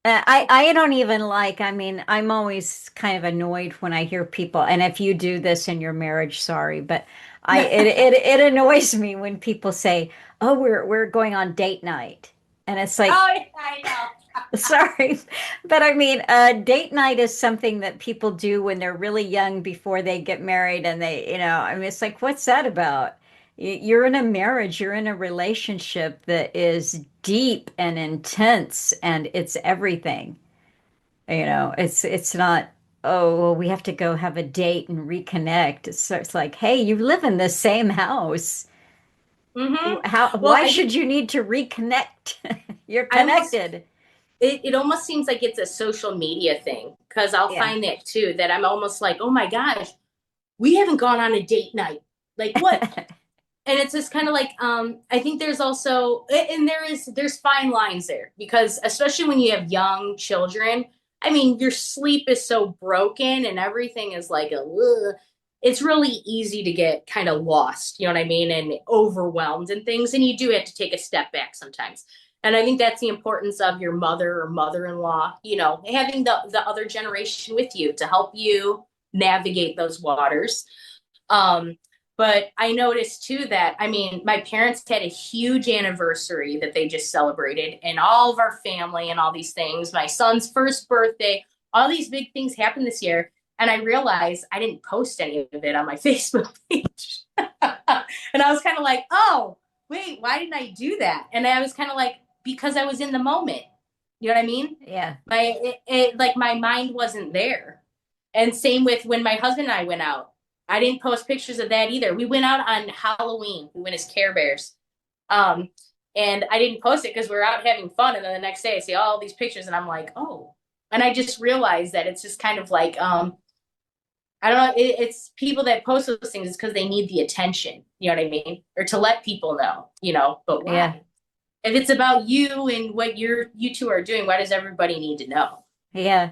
I don't even like, I mean, I'm always kind of annoyed when I hear people, and if you do this in your marriage, sorry, but it annoys me when people say, "Oh, we're going on date night." And it's like, Oh, yeah, I know. sorry, but I mean, date night is something that people do when they're really young before they get married, and I mean, it's like, what's that about? You're in a marriage, you're in a relationship that is deep and intense, and it's everything. It's not, oh, well, we have to go have a date and reconnect. It's like, hey, you live in the same house. Mm-hmm. Well, Why I should think you need to reconnect? You're I almost connected. it almost seems like it's a social media thing because I'll Yeah. find that too, that I'm almost like, oh my gosh, we haven't gone on a date night. Like what? And it's just kind of like, I think there's also, and there's fine lines there because especially when you have young children, I mean, your sleep is so broken and everything is like it's really easy to get kind of lost, you know what I mean, and overwhelmed and things, and you do have to take a step back sometimes. And I think that's the importance of your mother or mother-in-law, having the other generation with you to help you navigate those waters. um but I noticed too that, I mean, my parents had a huge anniversary that they just celebrated, and all of our family and all these things. My son's first birthday, all these big things happened this year. And I realized I didn't post any of it on my Facebook page. And I was kind of like, oh, wait, why didn't I do that? And I was kind of like, because I was in the moment. You know what I mean? Yeah. Like my mind wasn't there. And same with when my husband and I went out. I didn't post pictures of that either. We went out on Halloween. We went as Care Bears. Um, and I didn't post it because we were out having fun. And then the next day I see all these pictures and I'm like, oh. And I just realized that it's just kind of like, I don't know, it's people that post those things is because they need the attention. You know what I mean? Or to let people know, but Yeah. why? If it's about you and what you two are doing, why does everybody need to know? Yeah.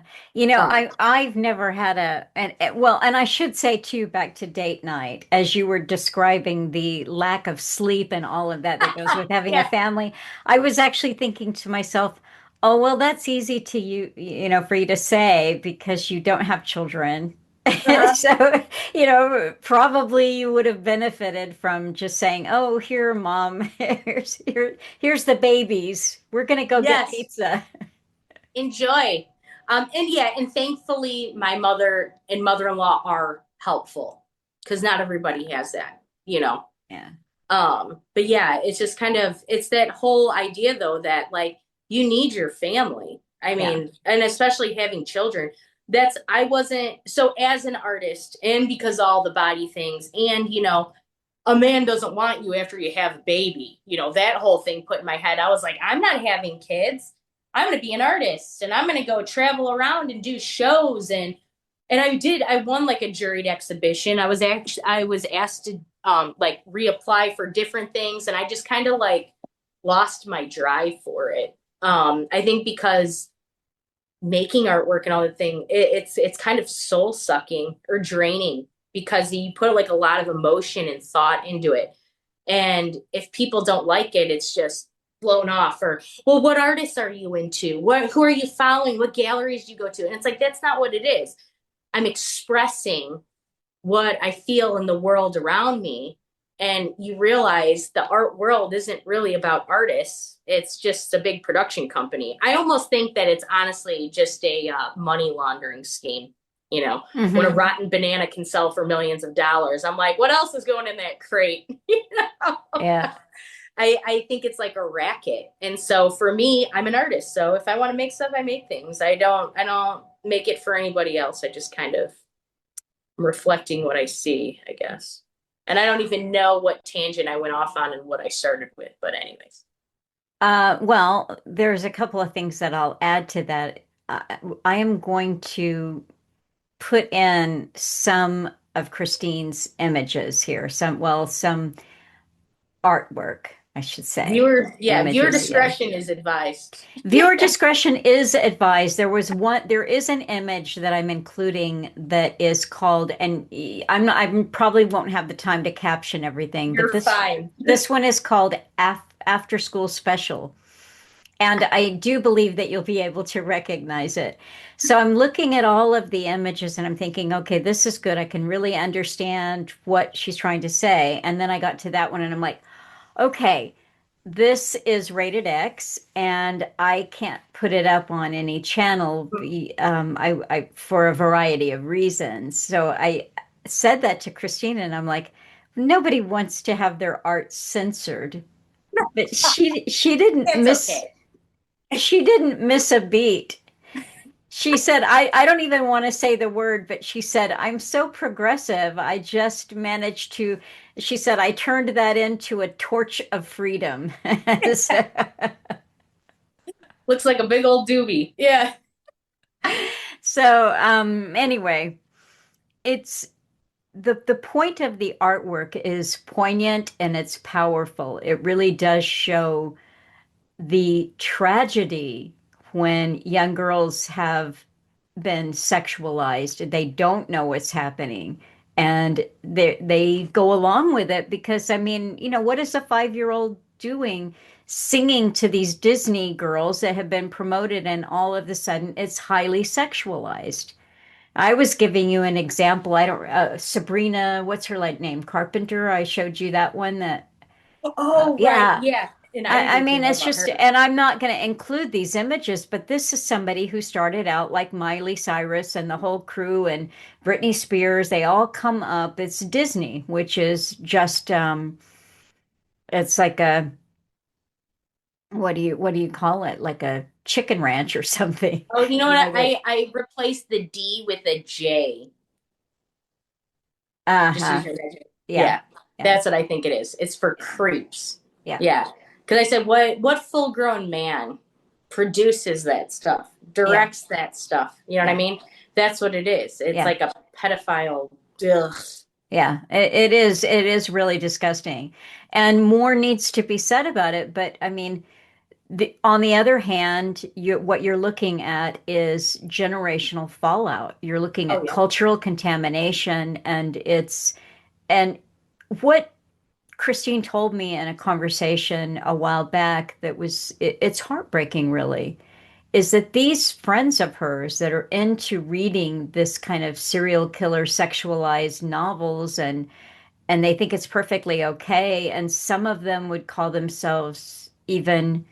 Um, I've never had well, and I should say too, back to date night, as you were describing the lack of sleep and all of that that goes with having a yeah. family, I was actually thinking to myself, oh, well, that's easy to for you to say because you don't have children. Uh-huh. So, probably you would have benefited from just saying, "Oh, here, mom, here's the babies. We're gonna go get Yes. pizza." Enjoy. And yeah, and thankfully my mother and mother-in-law are helpful because not everybody has that. Yeah. But yeah, it's just kind of it's that whole idea though that like you need your family. I Yeah. mean, and especially having children. That's I wasn't so as an artist and because all the body things and a man doesn't want you after you have a baby. That whole thing put in my head. I was like, I'm not having kids. I'm going to be an artist and I'm going to go travel around and do shows and I did. I won like a juried exhibition. I was asked to like reapply for different things and I just kind of like lost my drive for it. I think because making artwork and all the thing, it's kind of soul sucking or draining because you put like a lot of emotion and thought into it. And if people don't like it, it's just blown off. Or, well, what artists are you into? Who are you following? What galleries do you go to? And it's like that's not what it is. I'm expressing what I feel in the world around me. And you realize the art world isn't really about artists. It's just a big production company. I almost think that it's honestly just a money laundering scheme. When a Hmm. rotten banana can sell for millions of dollars, I'm like, what else is going in that crate? Yeah. I think it's like a racket. And so for me, I'm an artist. So if I want to make stuff, I make things. I don't make it for anybody else. I just kind of reflecting what I see, I guess. And I don't even know what tangent I went off on and what I started with, but anyways. Well, there's a couple of things that I'll add to that. I am going to put in some of Christine's images here, some artwork, I should say. Viewer Images, yeah. discretion is advised. Viewer discretion is advised. There is an image that I'm including that is called, and I probably won't have the time to caption everything, but You're fine. this one is called After School Special. And I do believe that you'll be able to recognize it. So I'm looking at all of the images and I'm thinking, okay, this is good. I can really understand what she's trying to say. And then I got to that one and I'm like, okay, this is rated X and I can't put it up on any channel for a variety of reasons. So I said that to Christina and I'm like, nobody wants to have their art censored. But That's okay. she didn't miss a beat. She said, I don't even want to say the word, but she said, I'm so progressive. I just managed to, she said, I turned that into a torch of freedom. So, Looks like a big old doobie. Yeah. anyway, it's the point of the artwork is poignant and it's powerful. It really does show the tragedy when young girls have been sexualized. They don't know what's happening. And they go along with it because, I mean, what is a 5-year-old doing singing to these Disney girls that have been promoted and all of a sudden it's highly sexualized? I was giving you an example. I don't, Sabrina, what's her like name? Carpenter. I showed you that one that, Oh, right. yeah. Yeah. And I I didn't even mean, know it's about just, her. and I'm not going to include these images, but this is somebody who started out like Miley Cyrus and the whole crew and Britney Spears. They all come up. It's Disney, which is just, it's like a, what do you call it? Like a Chicken Ranch or something. Oh, you know You what? know that. I replaced the D with a J. Just Uh-huh. use your imagination. Yeah. Yeah, Yeah. that's what I think it is. It's for creeps. Yeah. Yeah, because I said, what full grown man produces that stuff, Yeah. directs that stuff? You know what I Yeah. mean? That's what it is. It's Yeah. like a pedophile. Ugh. Yeah. It is really disgusting. And more needs to be said about it. But I mean, on the other hand, what you're looking at is generational fallout. You're looking Oh at yeah. cultural contamination, and what Christine told me in a conversation a while back that it's heartbreaking, really, is that these friends of hers that are into reading this kind of serial killer sexualized novels, and they think it's perfectly okay, and some of them would call themselves even,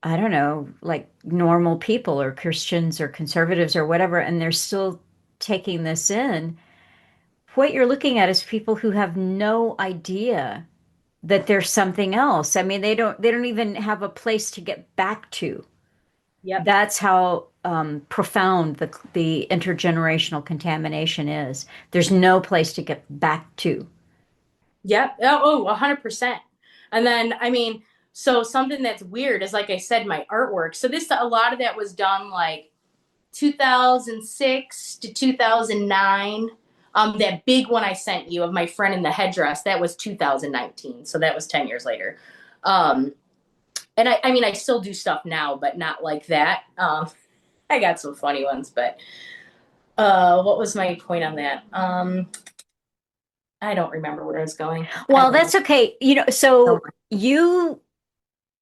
I don't know, like normal people or Christians or conservatives or whatever, and they're still taking this in. What you're looking at is people who have no idea that there's something else. I mean, they don't even have a place to get back to. Yep. That's how profound the intergenerational contamination is. There's no place to get back to. Yep. Oh, 100%. And then, I mean, so something that's weird is, like I said, my artwork. So this, a lot of that was done like 2006 to 2009. That big one I sent you of my friend in the headdress, that was 2019. So that was 10 years later. Um, and I mean, I still do stuff now, but not like that. I got some funny ones, but what was my point on that? I don't remember where I was going. I Well, don't that's okay. know. So you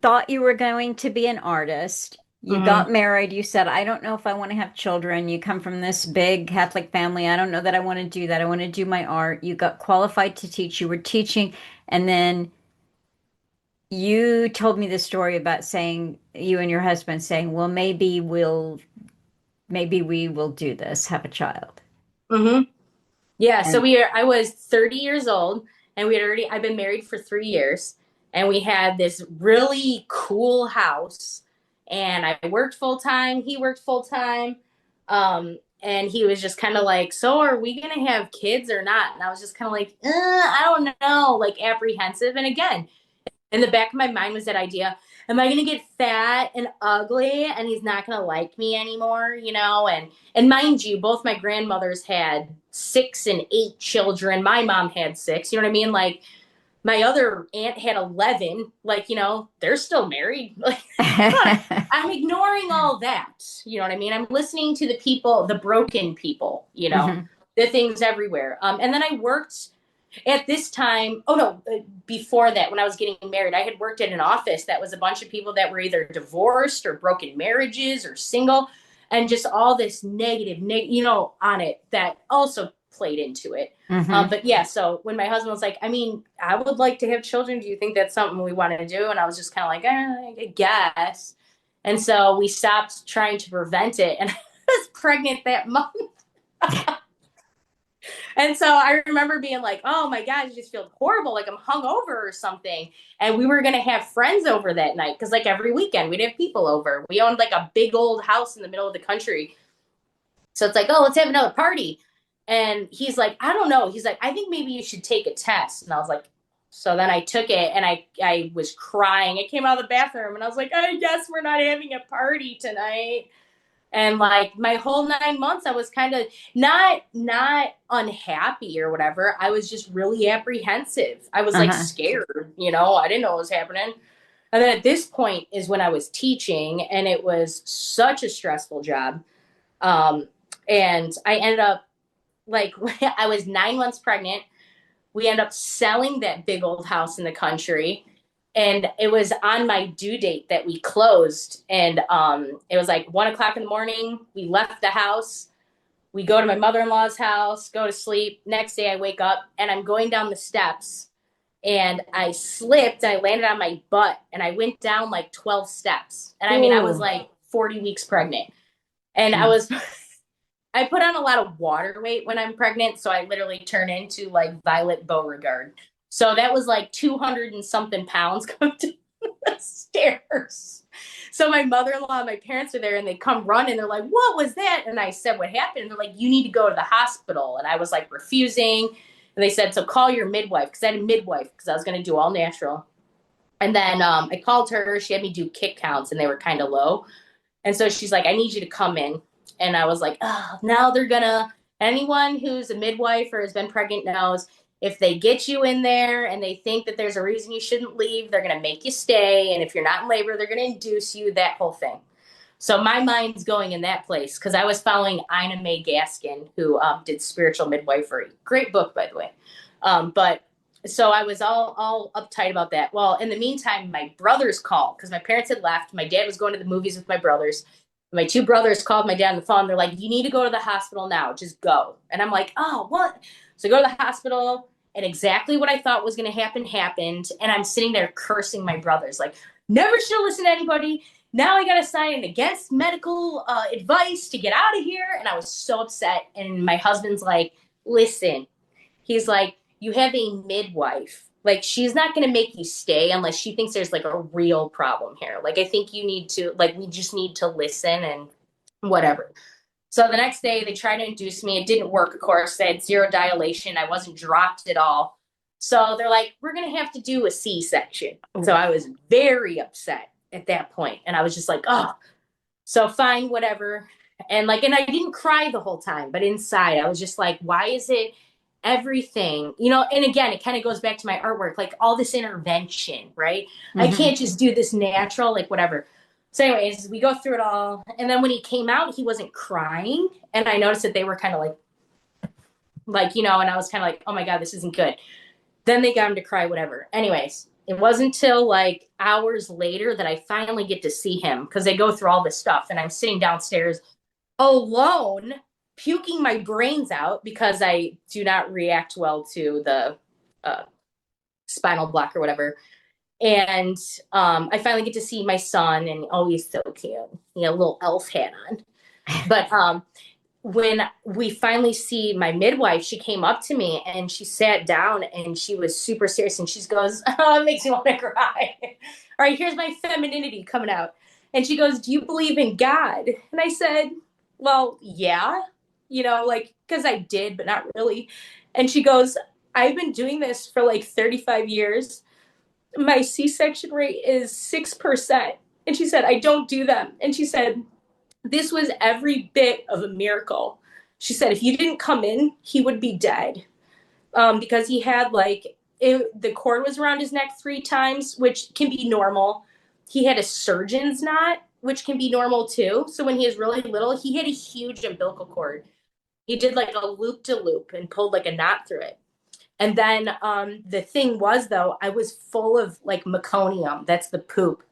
thought you were going to be an artist. You got Mm-hmm. married. You said, I don't know if I want to have children. You come from this big Catholic family. I don't know that I want to do that. I want to do my art. You got qualified to teach. You were teaching. And then you told me the story about saying, you and your husband saying, well, maybe we will do this, have a child. Mm-hmm. Yeah, so And I was 30 years old, and I've been married for 3 years, and we had this really cool house, and I worked full time, he worked full time. And he was just kind of like, so are we gonna have kids or not? And I was just kind of like, I don't know, like apprehensive. And again, in the back of my mind was that idea, am I going to get fat and ugly and he's not going to like me anymore, and mind you, both my grandmothers had 6 and 8 children. My mom had 6, you know what I mean? Like, my other aunt had 11. Like, they're still married. Like, I'm ignoring all that, you know what I mean? I'm listening to the people, the broken people, Mhm. the things everywhere. And then I worked at this time. Oh no, before that, when I was getting married, I had worked at an office that was a bunch of people that were either divorced or broken marriages or single, and just all this negative, on it that also played into it. Mhm. But yeah, so when my husband was like, I mean, I would like to have children. Do you think that's something we want to do? And I was just kind of like, I guess. And so we stopped trying to prevent it. And I was pregnant that month. And so I remember being like, oh my God, I just feel horrible. Like I'm hungover or something. And we were going to have friends over that night because, like, every weekend we'd have people over. We owned like a big old house in the middle of the country. So it's like, oh, let's have another party. And he's like, I don't know. He's like, I think maybe you should take a test. And I was like, so then I took it, and I was crying. I came out of the bathroom and I was like, I guess we're not having a party tonight. And like my whole 9 months, I was kind of not unhappy or whatever. I was just really apprehensive. I was like Uh-huh. scared, I didn't know what was happening. And then at this point is when I was teaching, and it was such a stressful job. um, and I ended up, like, I was 9 months pregnant. We ended up selling that big old house in the country, and it was on my due date that we closed. And it was like 1 o'clock in the morning. We left the house. We go to my mother-in-law's house, go to sleep. Next day I wake up and I'm going down the steps, and I slipped and I landed on my butt, and I went down like 12 steps. And I mean, I was Ooh. like 40 weeks pregnant. And I Mm. was I put on a lot of water weight when I'm pregnant, so I literally turn into like Violet Beauregard. So that was like 200 and something pounds. the stairs. So my mother-in-law and my parents are there and they come running. They're like, what was that? And I said, what happened? And they're like, you need to go to the hospital. And I was like refusing. And they said, so call your midwife. Because I had a midwife because I was going to do all natural. And then I called her. She had me do kick counts and they were kind of low. And so she's like, I need you to come in. And I was like, oh, now they're gonna, anyone who's a midwife or has been pregnant knows if they get you in there and they think that there's a reason you shouldn't leave, they're gonna make you stay. And if you're not in labor, they're gonna induce you, that whole thing. So my mind's going in that place because I was following May Gaskin, who did Spiritual Midwifery. Great book, by the way. But so I was all uptight about that. Well, in the meantime, my brothers called because my parents had left. My dad was going to the movies with my brothers. My two brothers called my dad on the phone. They're like, you need to go to the hospital now. Just go. And I'm like, oh, what? So I go to the hospital, and exactly what I thought was going to happen happened. And I'm sitting there cursing my brothers, like, never should listen to anybody. Now I got to sign against medical advice to get out of here. And I was so upset. And my husband's like, listen, he's like, you have a midwife. Like, she's not going to make you stay unless she thinks there's like a real problem here. Like, I think you need to, like, we just need to listen and whatever. So the next day they tried to induce me. It didn't work, of course. They had zero dilation. I wasn't dropped at all. So they're like, we're going to have to do a C-section. So I was very upset at that point. And I was just like, oh, so fine, whatever. And like, and I didn't cry the whole time, but inside I was just like, why is it everything, and again, it kind of goes back to my artwork, like all this intervention, right? I can't just do this natural, like whatever. So anyways, we go through it all. And then when he came out, he wasn't crying. And I noticed that they were kind of and I was kind of like, oh my God, this isn't good. Then they got him to cry, whatever. Anyways, it wasn't until like hours later that I finally get to see him because they go through all this stuff. And I'm sitting downstairs alone, puking my brains out because I do not react well to the spinal block or whatever. And I finally get to see my son, and oh, he's so cute. He had a little elf hat on. But when we finally see my midwife, she came up to me and she sat down and she was super serious. And she goes, oh, it makes me want to cry. All right, here's my femininity coming out. And she goes, do you believe in God? And I said, well, yeah, because I did, but not really. And she goes, I've been doing this for like 35 years. My C-section rate is 6%. And she said, I don't do them. And she said, this was every bit of a miracle. She said, if you didn't come in, he would be dead. Because he had the cord was around his neck 3 times, which can be normal. He had a surgeon's knot, which can be normal too. So when he was really little, he had a huge umbilical cord. He did like a loop-to-loop and pulled like a knot through it. And then the thing was, though, I was full of like meconium. That's the poop.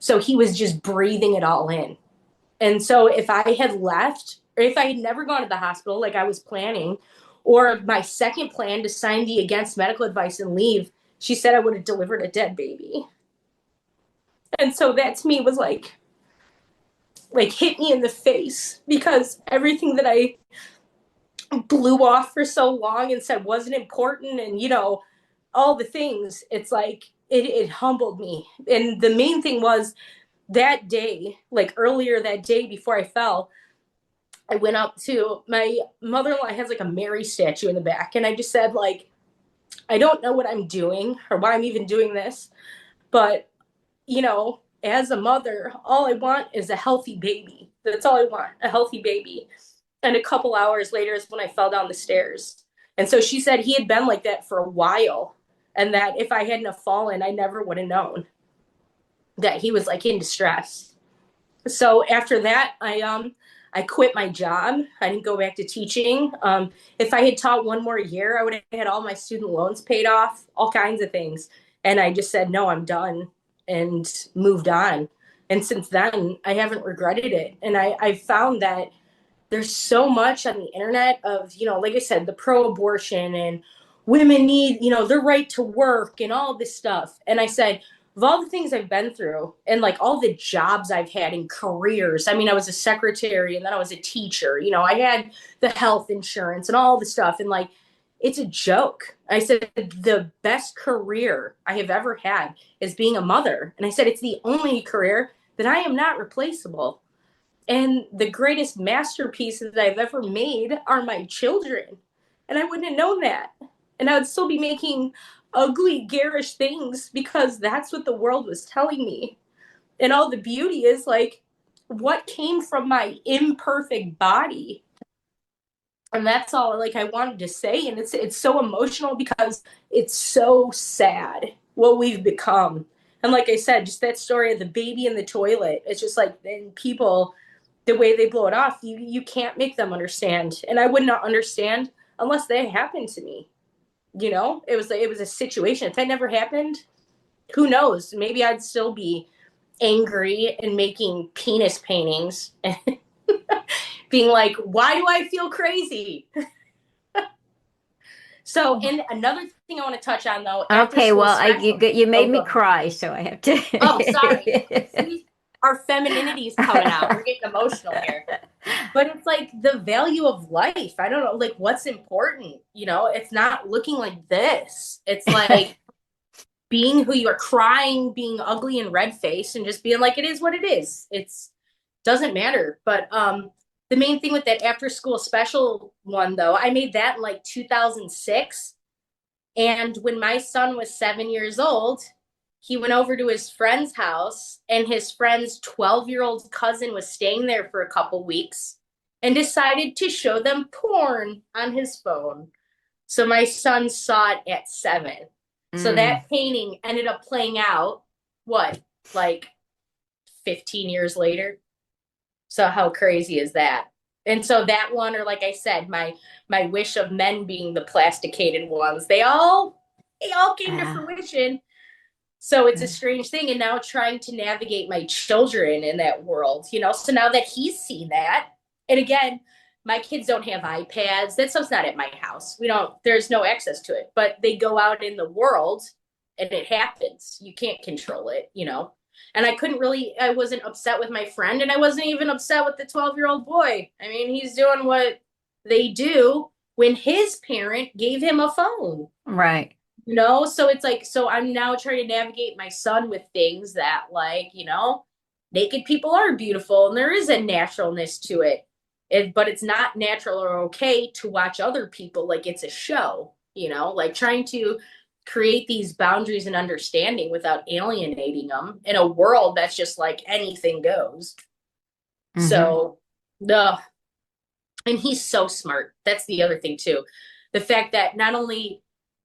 So he was just breathing it all in. And so if I had left, or if I had never gone to the hospital like I was planning, or my second plan to sign the against medical advice and leave, she said I would have delivered a dead baby. And so that to me was like hit me in the face, because everything that I blew off for so long and said wasn't important, and all the things, it's like it humbled me. And the main thing was that day, like earlier that day before I fell, I went up to my mother-in-law has like a Mary statue in the back, and I just said, like, I don't know what I'm doing or why I'm even doing this, but as a mother, all I want is a healthy baby. That's all I want, a healthy baby. And a couple hours later is when I fell down the stairs. And so she said he had been like that for a while, and that if I hadn't have fallen, I never would have known that he was like in distress. So after that, I quit my job. I didn't go back to teaching. If I had taught one more year, I would have had all my student loans paid off, all kinds of things. And I just said, no, I'm done, and moved on. And since then, I haven't regretted it. And I found that there's so much on the internet of, like I said, the pro-abortion and women need, their right to work and all this stuff. And I said, of all the things I've been through and like all the jobs I've had in careers, I mean, I was a secretary and then I was a teacher, I had the health insurance and all the stuff. And like, it's a joke. I said, the best career I have ever had is being a mother. And I said, it's the only career that I am not replaceable. And the greatest masterpieces that I've ever made are my children. And I wouldn't have known that. And I would still be making ugly, garish things because that's what the world was telling me. And all the beauty is like what came from my imperfect body. And that's all like I wanted to say. And it's so emotional because it's so sad what we've become. And like I said, just that story of the baby in the toilet, it's just like then people, the way they blow it off, you can't make them understand. And I would not understand unless that happened to me. It was a situation. If that never happened, who knows? Maybe I'd still be angry and making penis paintings and being like, why do I feel crazy? So, and another thing I want to touch on though, after Okay, school well, special. you made Oh, me go ahead. cry, so I have Oh, sorry. to. See, our femininity is coming out. We're getting emotional here. But it's like the value of life. I don't know, like what's important. It's not looking like this. It's like being who you are, crying, being ugly and red faced, and just being like, it is what it is. It's doesn't matter. But the main thing with that after school special one though, I made that in like 2006. And when my son was 7 years old, he went over to his friend's house, and his friend's 12-year-old cousin was staying there for a couple weeks and decided to show them porn on his phone. So my son saw it at 7. So Mm, that painting ended up playing out, what, like 15 years later? So how crazy is that? And so that one, or like I said, my wish of men being the plasticated ones, they all came to ah, fruition. So it's a strange thing. And now trying to navigate my children in that world. So now that he's seen that, and again, my kids don't have iPads. That stuff's not at my house. There's no access to it, but they go out in the world and it happens. You can't control it. And I wasn't upset with my friend, and I wasn't even upset with the 12-year-old boy. I mean, he's doing what they do when his parent gave him a phone. right. So it's like, so I'm now trying to navigate my son with things that, like, naked people are beautiful and there is a naturalness to it, but it's not natural or okay to watch other people like it's a show, like trying to create these boundaries and understanding without alienating them in a world that's just like anything goes. Hmm. So, the and he's so smart. That's the other thing too. The fact that not only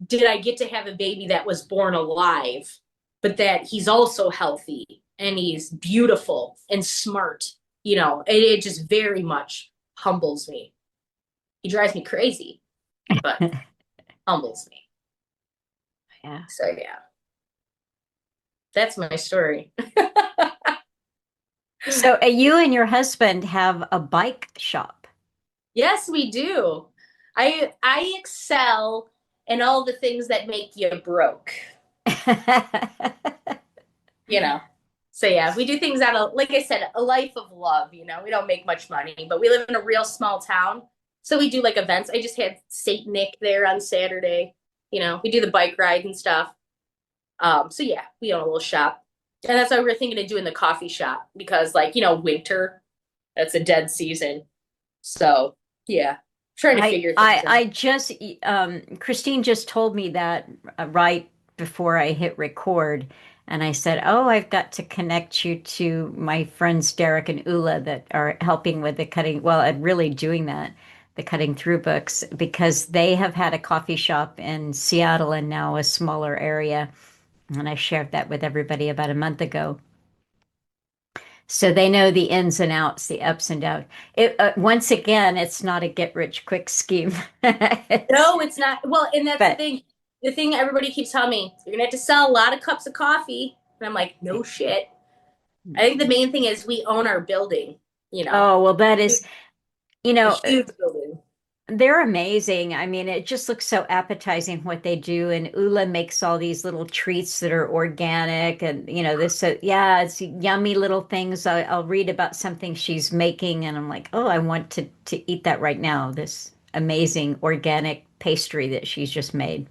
did I get to have a baby that was born alive, but that he's also healthy and he's beautiful and smart. It just very much humbles me. He drives me crazy, but humbles me. Yeah. So yeah, that's my story. So you and your husband have a bike shop. Yes, we do. I excel in all the things that make you broke. you know. So yeah, we do things out of, like I said, a life of love. We don't make much money, but we live in a real small town. So we do like events. I just had Saint Nick there on Saturday. We do the bike ride and stuff. So yeah, we own a little shop. And that's why we were thinking of doing the coffee shop because like, winter, that's a dead season. So yeah, trying to figure things out. I just Christine just told me that right before I hit record, and I said, "Oh, I've got to connect you to my friends Derek and Ula that are helping with the cutting. Well, I'm really doing that, the cutting through books because they have had a coffee shop in Seattle and now a smaller area, and I shared that with everybody about a month ago." So they know the ins and outs, the ups and downs. Once again, it's not a get rich quick scheme. No, it's not. Well, and that's the But thing. The thing everybody keeps telling me, you're gonna have to sell a lot of cups of coffee. And I'm like, no shit. I think the main thing is we own our building, you know, oh, well, that a is, you know, huge building. they're amazing. I mean, it just looks so appetizing what they do. And Ula makes all these little treats that are organic and, this, so yeah, it's yummy little things. I'll read about something she's making and I'm like, oh, I want to eat that right now. This, amazing organic pastry that she's just made.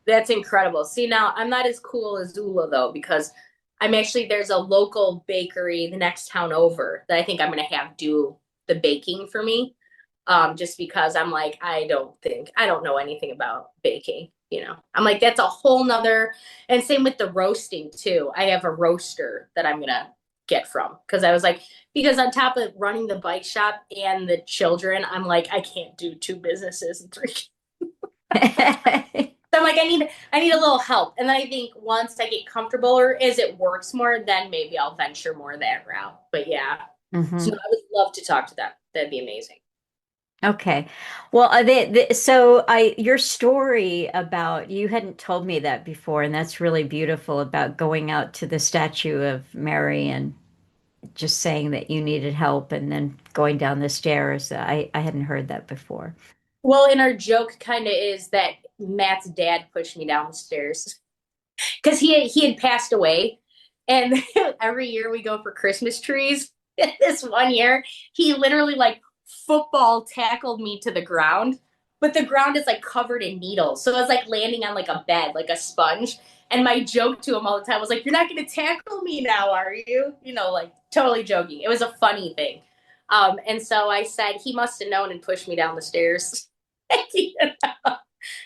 That's incredible. See, now I'm not as cool as Zula though, because there's a local bakery the next town over that I think I'm gonna have do the baking for me. Just because I'm like, I don't know anything about baking, you know. I'm like, that's a whole nother, and same with the roasting too. I have a roaster that I'm gonna get from because I was like, because on top of running the bike shop and the children, I'm like, I can't do two businesses and three. So I'm like, I need a little help. And then I think once I get comfortable or as it works more, then maybe I'll venture more that route. But yeah. So Hmm. I would love to talk to them. That'd be amazing. Okay. Well, so your story about you hadn't told me that before, and that's really beautiful about going out to the statue of Mary and just saying that you needed help and then going down the stairs. I hadn't heard that before. Well, and our joke kind of is that Matt's dad pushed me down the stairs because he had passed away, and every year we go for Christmas trees. This one year, he literally like football tackled me to the ground, but the ground is like covered in needles, so I was like landing on like a bed, like a sponge. And my joke to him all the time was like, "You're not going to tackle me now, are you?" You know, like totally joking. It was a funny thing. And so I said he must have known and pushed me down the stairs. You know?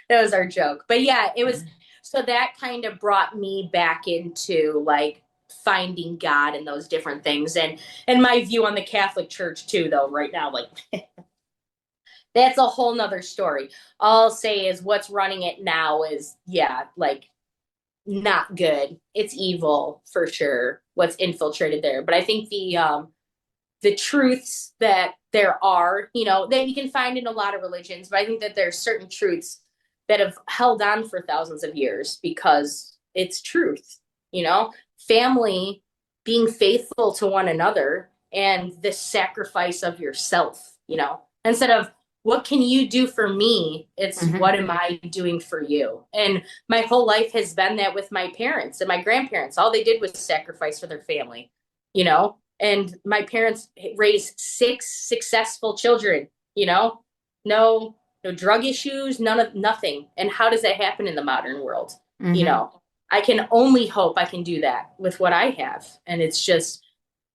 That was our joke. But yeah, it was so that kind of brought me back into like finding God and those different things and my view on the Catholic Church too, though, right now, like that's a whole nother story. All I'll say is what's running it now is yeah, like not good. It's evil for sure, what's infiltrated there. But I think the truths that there are, you know, that you can find in a lot of religions, but I think that there's certain truths that have held on for thousands of years because it's truth, you know, family, being faithful to one another, and the sacrifice of yourself, you know, instead of what can you do for me? It's Hmm. what am I doing for you? And my whole life has been that with my parents and my grandparents. All they did was sacrifice for their family, you know, and my parents raised six successful children, you know, no drug issues, nothing. And how does that happen in the modern world? You Hmm. know, I can only hope I can do that with what I have. And it's just,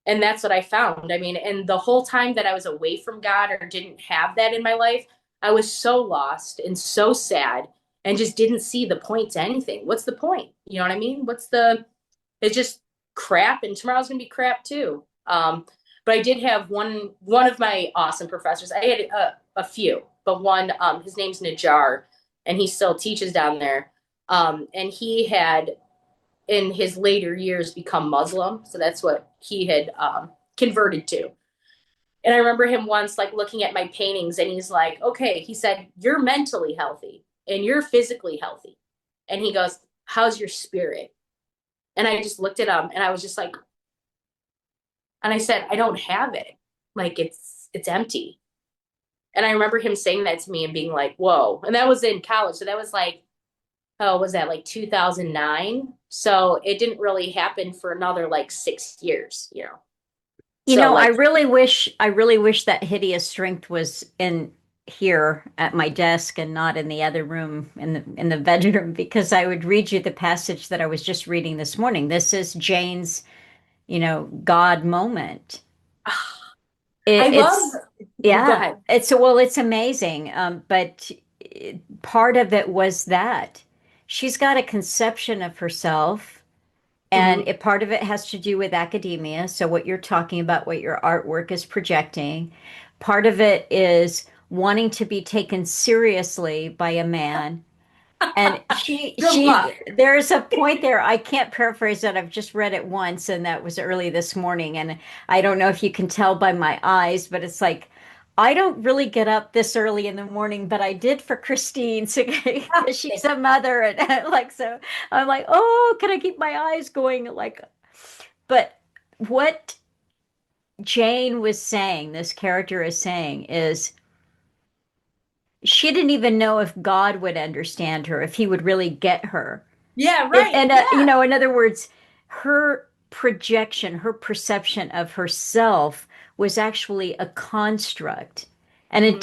and that's what I found. I mean, and the whole time that I was away from God or didn't have that in my life, I was so lost and so sad and just didn't see the point to anything. What's the point? You know what I mean? It's just crap, and tomorrow's gonna be crap too. But I did have one of my awesome professors. I had a few, but one, his name's Najjar, and he still teaches down there. And he had in his later years become Muslim, so that's what he had converted to. And I remember him once like looking at my paintings, and he's like, "Okay," he said, "you're mentally healthy and you're physically healthy," and he goes, "How's your spirit?" And I just looked at him, and I was just like, and I said, I don't have it. Like it's empty. And I remember him saying that to me and being like, whoa. And that was in college. So that was like, oh, was that like 2009? So it didn't really happen for another like 6 years, you know? You So know, like, I really wish that hideous strength was in here at my desk and not in the other room in the bedroom because I would read you the passage that I was just reading this morning. This is Jane's, God moment. I love, It's go yeah, ahead. it's amazing. But part of it was that she's got a conception of herself, and Mm-hmm. part of it has to do with academia. So what you're talking about, what your artwork is projecting, part of it is wanting to be taken seriously by a man. And Good luck. there's a point there, I can't paraphrase that. I've just read it once, and that was early this morning. And I don't know if you can tell by my eyes, but it's like, I don't really get up this early in the morning, but I did for Christine, so, because she's a mother. And like, so I'm like, oh, can I keep my eyes going? Like, but what Jane was saying, this character is saying, is she didn't even know if God would understand her, if he would really get her. Yeah, And, right. Yeah. in other words, her projection, her perception of herself was actually a construct. And Hmm.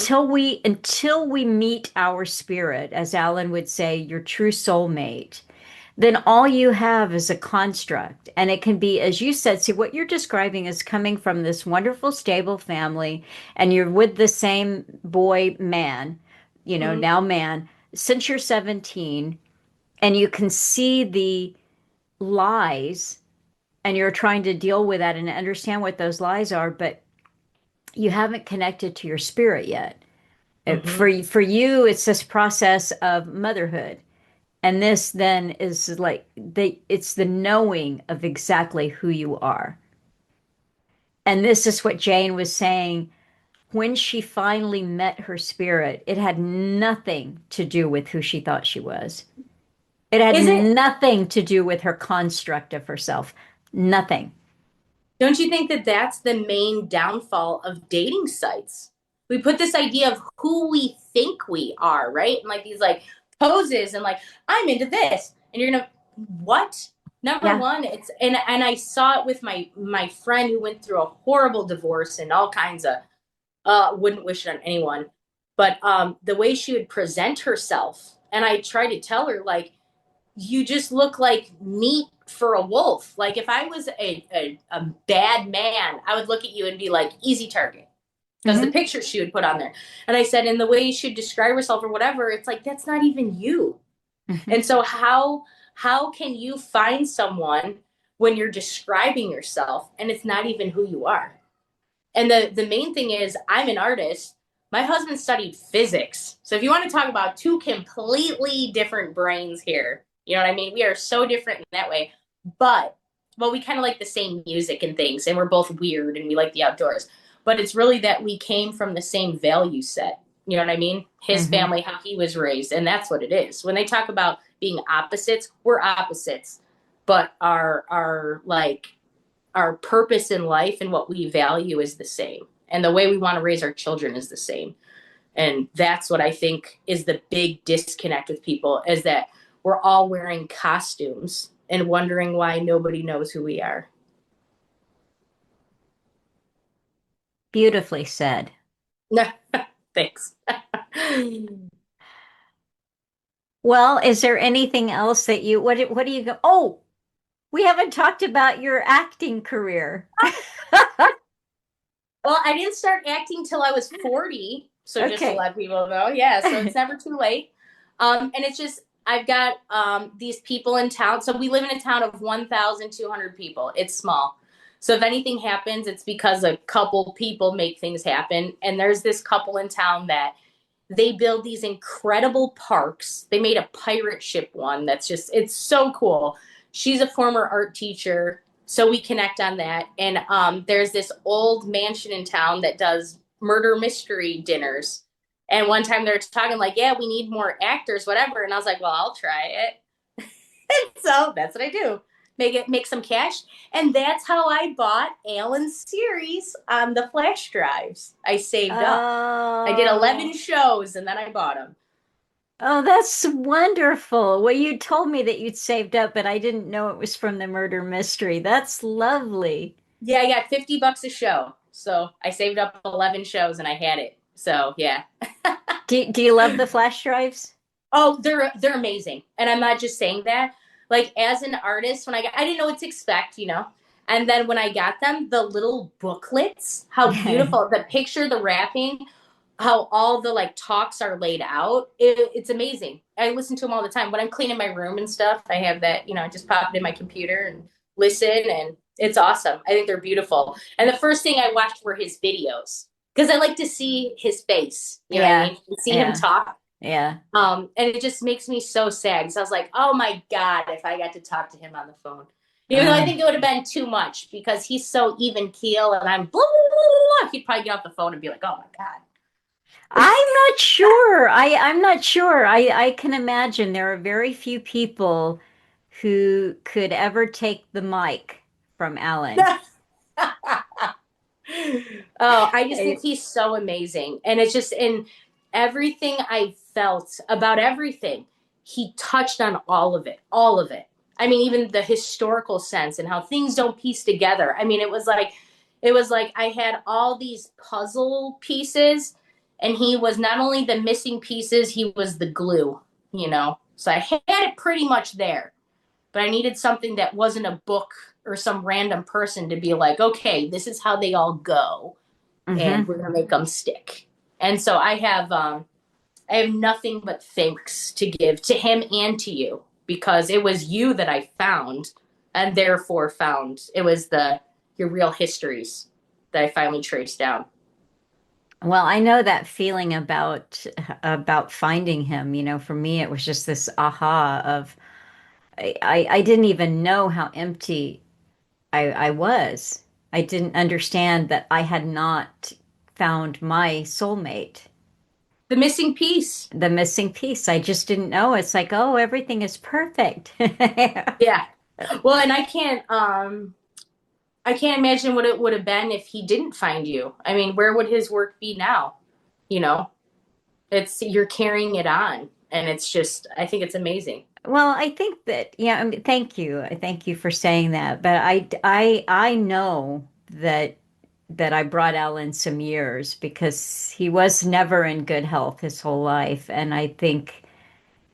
until we meet our spirit, as Alan would say, your true soulmate, then all you have is a construct. And it can be, as you said, see, what you're describing is coming from this wonderful, stable family, and you're with the same boy, man, Hmm. now man, since you're 17, and you can see the lies, and you're trying to deal with that and understand what those lies are, but you haven't connected to your spirit yet. Hmm. For you, it's this process of motherhood. And this then is like it's the knowing of exactly who you are. And this is what Jane was saying when she finally met her spirit. It had nothing to do with who she thought she was. It had Is it, nothing to do with her construct of herself. Nothing. don't you think that that's the main downfall of dating sites? We put this idea of who we think we are, right? And like these like poses and like, I'm into this. And you're gonna, what? Number Yeah. one, it's and I saw it with my friend who went through a horrible divorce and all kinds of wouldn't wish it on anyone. But the way she would present herself, and I tried to tell her, like, you just look like meat for a wolf. Like if I was a bad man, I would look at you and be like, easy target. Because the Hmm. picture she would put on there. And I said, in the way she would describe herself or whatever, it's like that's not even you. Hmm. And so how can you find someone when you're describing yourself and it's not even who you are? And the main thing is I'm an artist. My husband studied physics. So if you want to talk about two completely different brains here, you know what I mean? We are so different in that way. But well, we kind of like the same music and things, and we're both weird and we like the outdoors. But it's really that we came from the same value set. You know what I mean? His Hmm. family, how he was raised, and that's what it is. When they talk about being opposites, we're opposites, but our purpose in life and what we value is the same. And the way we want to raise our children is the same. And that's what I think is the big disconnect with people is that we're all wearing costumes and wondering why nobody knows who we are. Beautifully said. Thanks. Well, is there anything else that what do you go? Oh, we haven't talked about your acting career. Well, I didn't start acting till I was 40. So just to Okay. let people know. Yeah. So it's never too late. And it's just, I've got these people in town. So we live in a town of 1,200 people. It's small. So if anything happens, it's because a couple people make things happen. And there's this couple in town that they build these incredible parks. They made a pirate ship one that's just, it's so cool. She's a former art teacher, so we connect on that. And there's this old mansion in town that does murder mystery dinners. And one time they're talking like, yeah, we need more actors, whatever. And I was like, well, I'll try it. So that's what I do. Make some cash. And that's how I bought Alan's series on the flash drives. I saved up. I did Oh, 11 shows and then I bought them. oh, that's wonderful. Well, you told me that you'd saved up, but I didn't know it was from the murder mystery. That's lovely. Yeah, I got $50 a show. So I saved up 11 shows and I had it. So yeah. Do you love the flash drives? Oh, they're amazing. And I'm not just saying that. Like as an artist, when I didn't know what to expect, you know. And then when I got them, the little booklets, how beautiful the picture, the wrapping, how all the like talks are laid out. It's amazing. I listen to them all the time when I'm cleaning my room and stuff. I have that, you know, I just pop it in my computer and listen, and it's awesome. I think they're beautiful. And the first thing I watched were his videos because I like to see his face. You know what I Yeah, mean? See him yeah, talk. yeah. And it just makes me so sad. So I was like, oh my God, if I got to talk to him on the phone. Even though I Uh, think it would have been too much because he's so even keel and I'm blah, blah, blah, blah. He'd probably get off the phone and be like, oh my God. I'm not sure. I'm not sure. I can imagine there are very few people who could ever take the mic from Alan. Oh, I just think I- he's so amazing. And it's just in everything I felt about everything, he touched on all of it, all of it. I mean, even the historical sense and how things don't piece together. I mean, it was like I had all these puzzle pieces And he was not only the missing pieces, he was the glue, you know? So I had it pretty much there, but I needed something that wasn't a book or some random person to be like, okay, this is how they all go, and Hmm. we're gonna make them stick. And so I have nothing but thanks to give to him and to you because it was you that I found and therefore found it was the your real histories that I finally traced down. Well, I know that feeling about finding him. For me, it was just this aha of I didn't even know how empty I was. I didn't understand that I had not found my soulmate, The missing piece. the missing piece. I just didn't know. It's like, oh, everything is perfect. Yeah. Well, and I can't imagine what it would have been if he didn't find you. I mean, where would his work be now? You know, it's you're carrying it on and it's just I think it's amazing. Well, I think that, yeah, I mean, thank you. Thank you for saying that. But I know that I brought Alan some years because he was never in good health his whole life. And I think,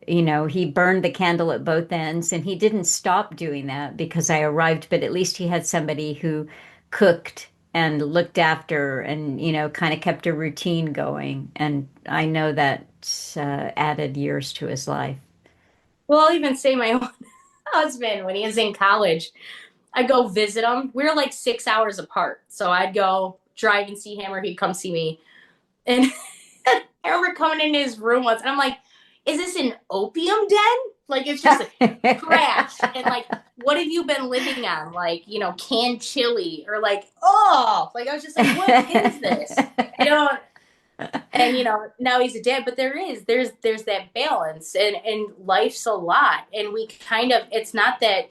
he burned the candle at both ends and he didn't stop doing that because I arrived, but at least he had somebody who cooked and looked after and, kind of kept a routine going. And I know that added years to his life. Well, I'll even say my own husband when he was in college. I'd go visit him. We were like 6 hours apart. So I'd go drive and see him or he'd come see me. And I remember coming into his room once and I'm like, is this an opium den? Like it's just like trash. And like, what have you been living on? Like, canned chili or like, oh, like I was just like, what is this? You know, and now he's a dad, but there's that balance and life's a lot. And we kind of it's not that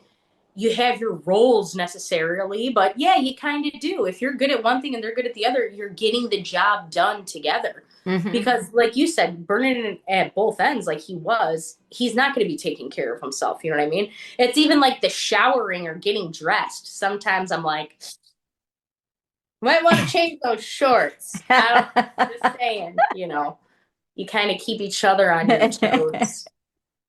you have your roles necessarily, but yeah, you kind of do. If you're good at one thing and they're good at the other, you're getting the job done together. Hmm. Because, like you said, burning it at both ends, like he's not going to be taking care of himself. You know what I mean? It's even like the showering or getting dressed. Sometimes I'm like, might want to change those shorts. I don't, just saying, you kind of keep each other on your toes.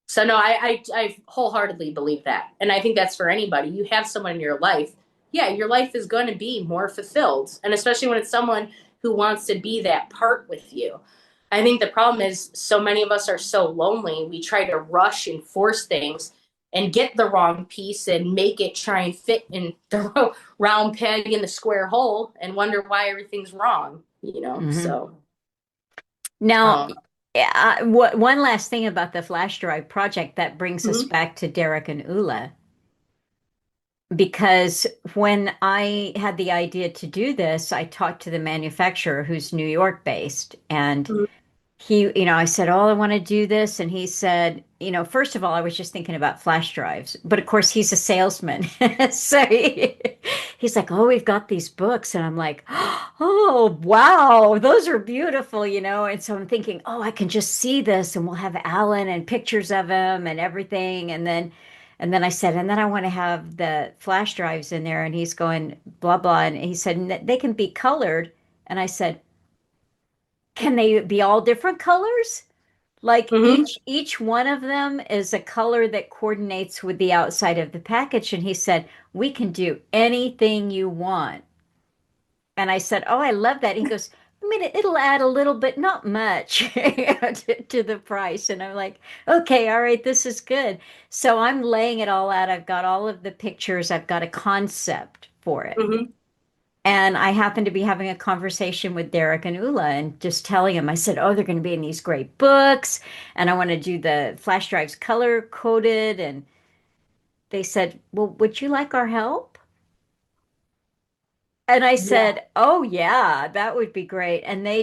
So no, I wholeheartedly believe that. And I think that's for anybody. You have someone in your life. Yeah, your life is going to be more fulfilled. And especially when it's someone who wants to be that part with you. I think the problem is so many of us are so lonely. We try to rush and force things and get the wrong piece and make it try and fit in the round peg in the square hole and wonder why everything's wrong. Hmm. So, Now, um, one last thing about the flash drive project that brings us mhm, back to Derek and Ula, because when I had the idea to do this, I talked to the manufacturer who's New York based, and mhm, I said, oh, I want to do this. And he said, first of all, I was just thinking about flash drives. But of course, he's a salesman. So he's like, oh, we've got these books. And I'm like, oh, wow, those are beautiful. And so I'm thinking, oh, I can just see this and we'll have Alan and pictures of him and everything. And then I said, and then I want to have the flash drives in there. And he's going, blah, blah. And he said, they can be colored. And I said, can they be all different colors? Like mhm. each one of them is a color that coordinates with the outside of the package. And he said, we can do anything you want. And I said, oh, I love that. He goes, I mean, it'll add a little bit, not much, to the price. And I'm like, okay, all right, this is good. So I'm laying it all out. I've got all of the pictures. I've got a concept for it. Mhm. And I happened to be having a conversation with Derek and Ula and just telling him, I said, oh, they're going to be in these great books. And I want to do the flash drives color coded. And they said, well, would you like our help? And I Yeah. said, oh, yeah, that would be great. And they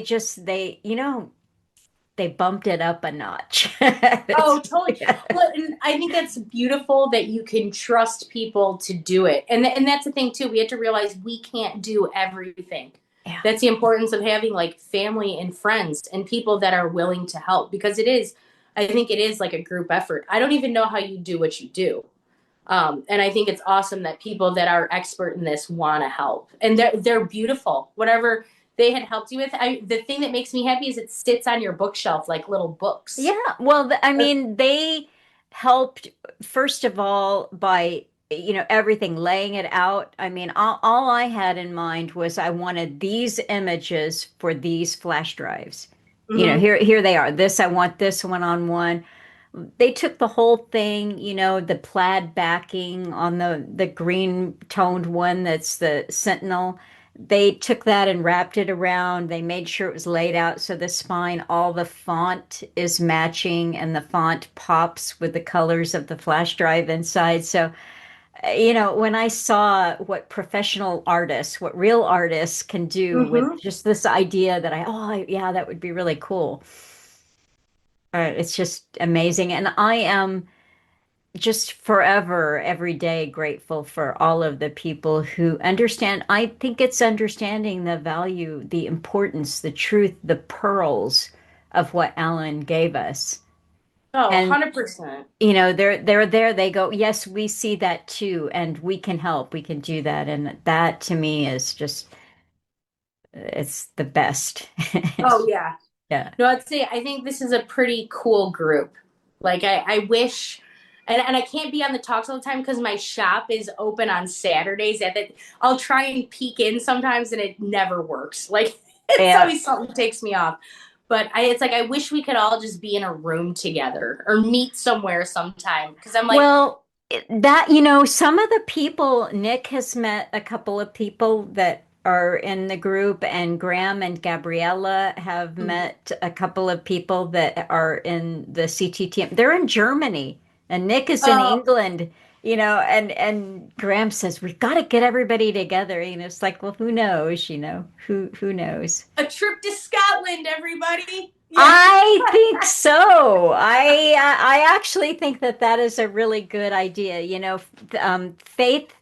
bumped it up a notch. Oh, It's, totally. yeah. Well, and I think that's beautiful that you can trust people to do it. And that's the thing too. We have to realize we can't do everything. Yeah. That's the importance of having like family and friends and people that are willing to help because I think it is like a group effort. I don't even know how you do what you do. And I think it's awesome that people that are expert in this want to help and they're beautiful. Whatever they had helped you with. The thing that makes me happy is it sits on your bookshelf like little books. Yeah, well, I mean, they helped first of all by, everything, laying it out. I mean, all I had in mind was I wanted these images for these flash drives. Hmm. Here they are. This, I want this one on one. They took the whole thing, the plaid backing on the green toned one that's the Sentinel. They took that and wrapped it around. They made sure it was laid out so the spine, all the font is matching and the font pops with the colors of the flash drive inside. So, when I saw what professional artists, what real artists can do with Hmm. just this idea that yeah, that would be really cool. It's just amazing. And I am just forever, every day grateful for all of the people who understand. I think it's understanding the value, the importance, the truth, the pearls of what Alan gave us. Oh, And 100%. they're there. They go, yes, we see that too, and we can help. We can do that. And that to me is just, it's the best. Oh, yeah. Yeah. No, I'd say I think this is a pretty cool group. Like I wish, and I can't be on the talks all the time because my shop is open on Saturdays. I'll try and peek in sometimes, and it never works. Like it's Yeah. always something takes me off. But it's like I wish we could all just be in a room together or meet somewhere sometime because I'm like, Well, some of the people, Nick has met a couple of people that are in the group, and Graham and Gabriella have mhm. met a couple of people that are in the CTTM. They're in Germany, and Nick is in Oh, England, and Graham says, we've got to get everybody together. It's like, well, who knows, who knows? a trip to Scotland, everybody. Yeah. I think so. I actually think that that is a really good idea. Faith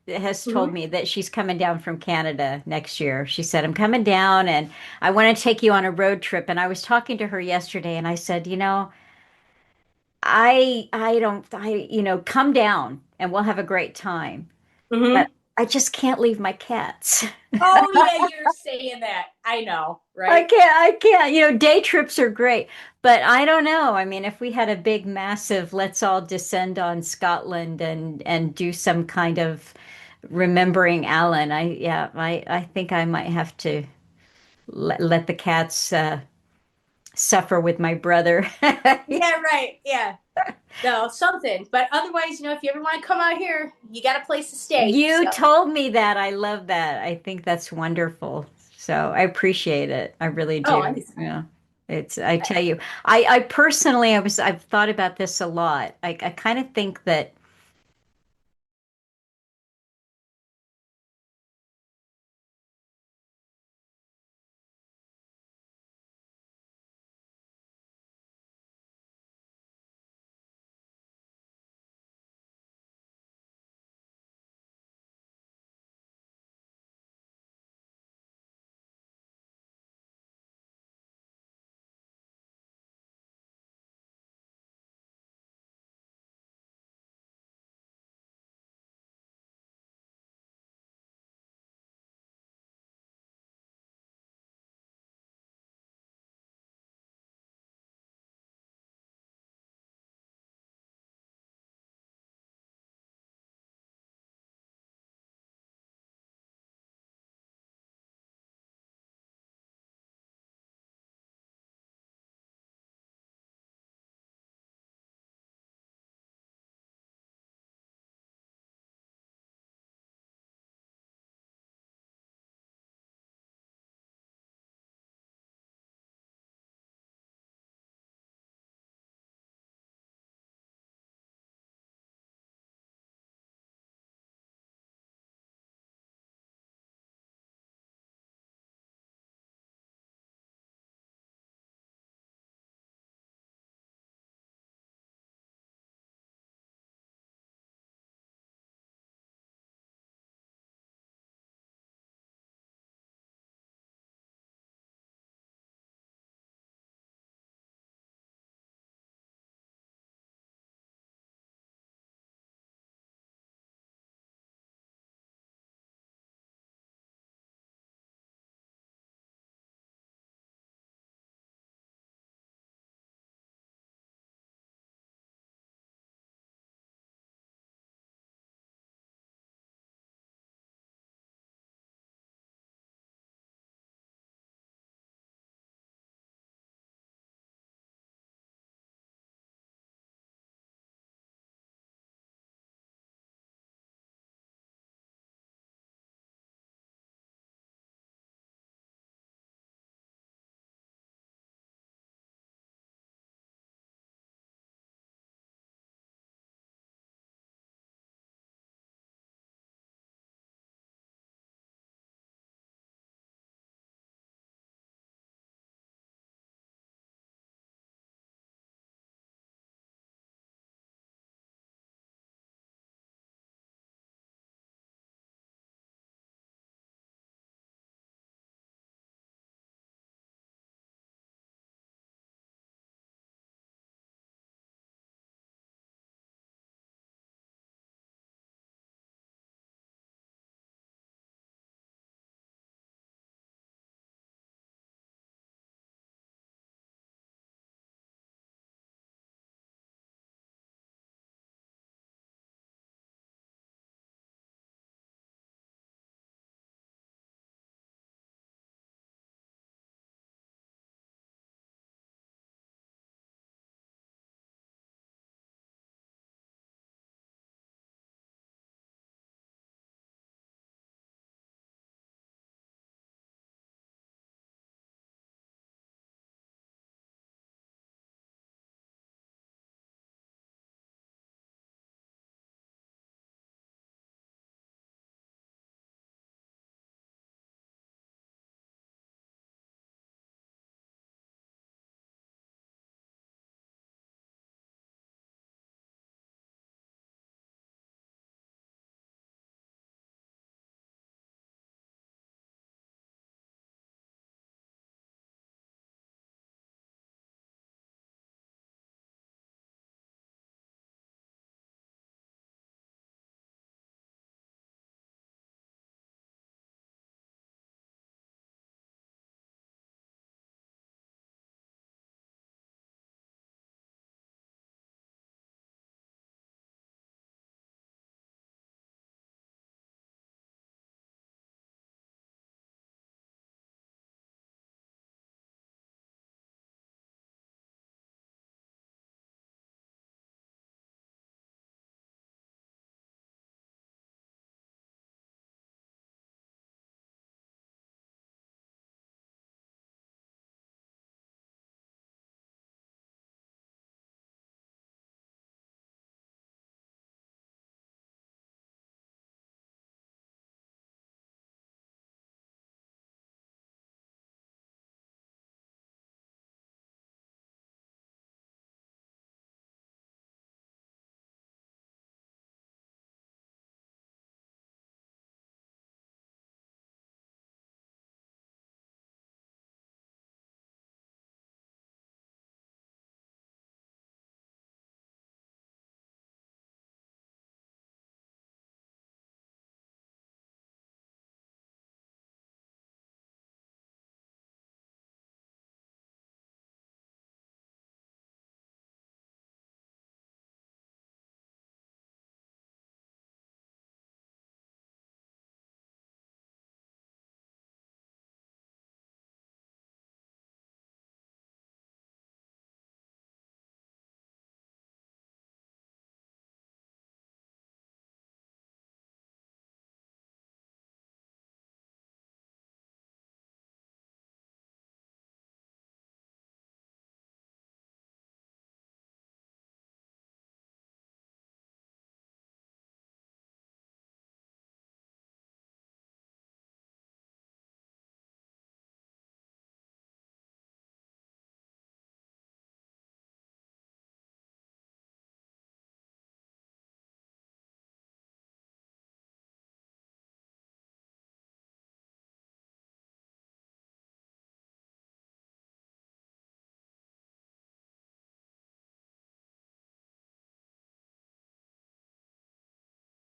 has told Hmm. me that she's coming down from Canada next year. She said, "I'm coming down and I want to take you on a road trip." And I was talking to her yesterday and I said, I don't come down and we'll have a great time. But Hmm. I just can't leave my cats. Oh yeah, you're saying that. I know, right? I can't. Day trips are great, but I don't know. I mean, if we had a big, massive, let's all descend on Scotland and do some kind of remembering Alan, I think I might have to let the cats suffer with my brother. Yeah, right. Yeah. No, something. But otherwise, if you ever want to come out here, you got a place to stay. You So, told me that. I love that. I think that's wonderful. So I appreciate it. I really oh, do. anything. Yeah. I tell you, I personally, I've thought about this a lot. I kind of think that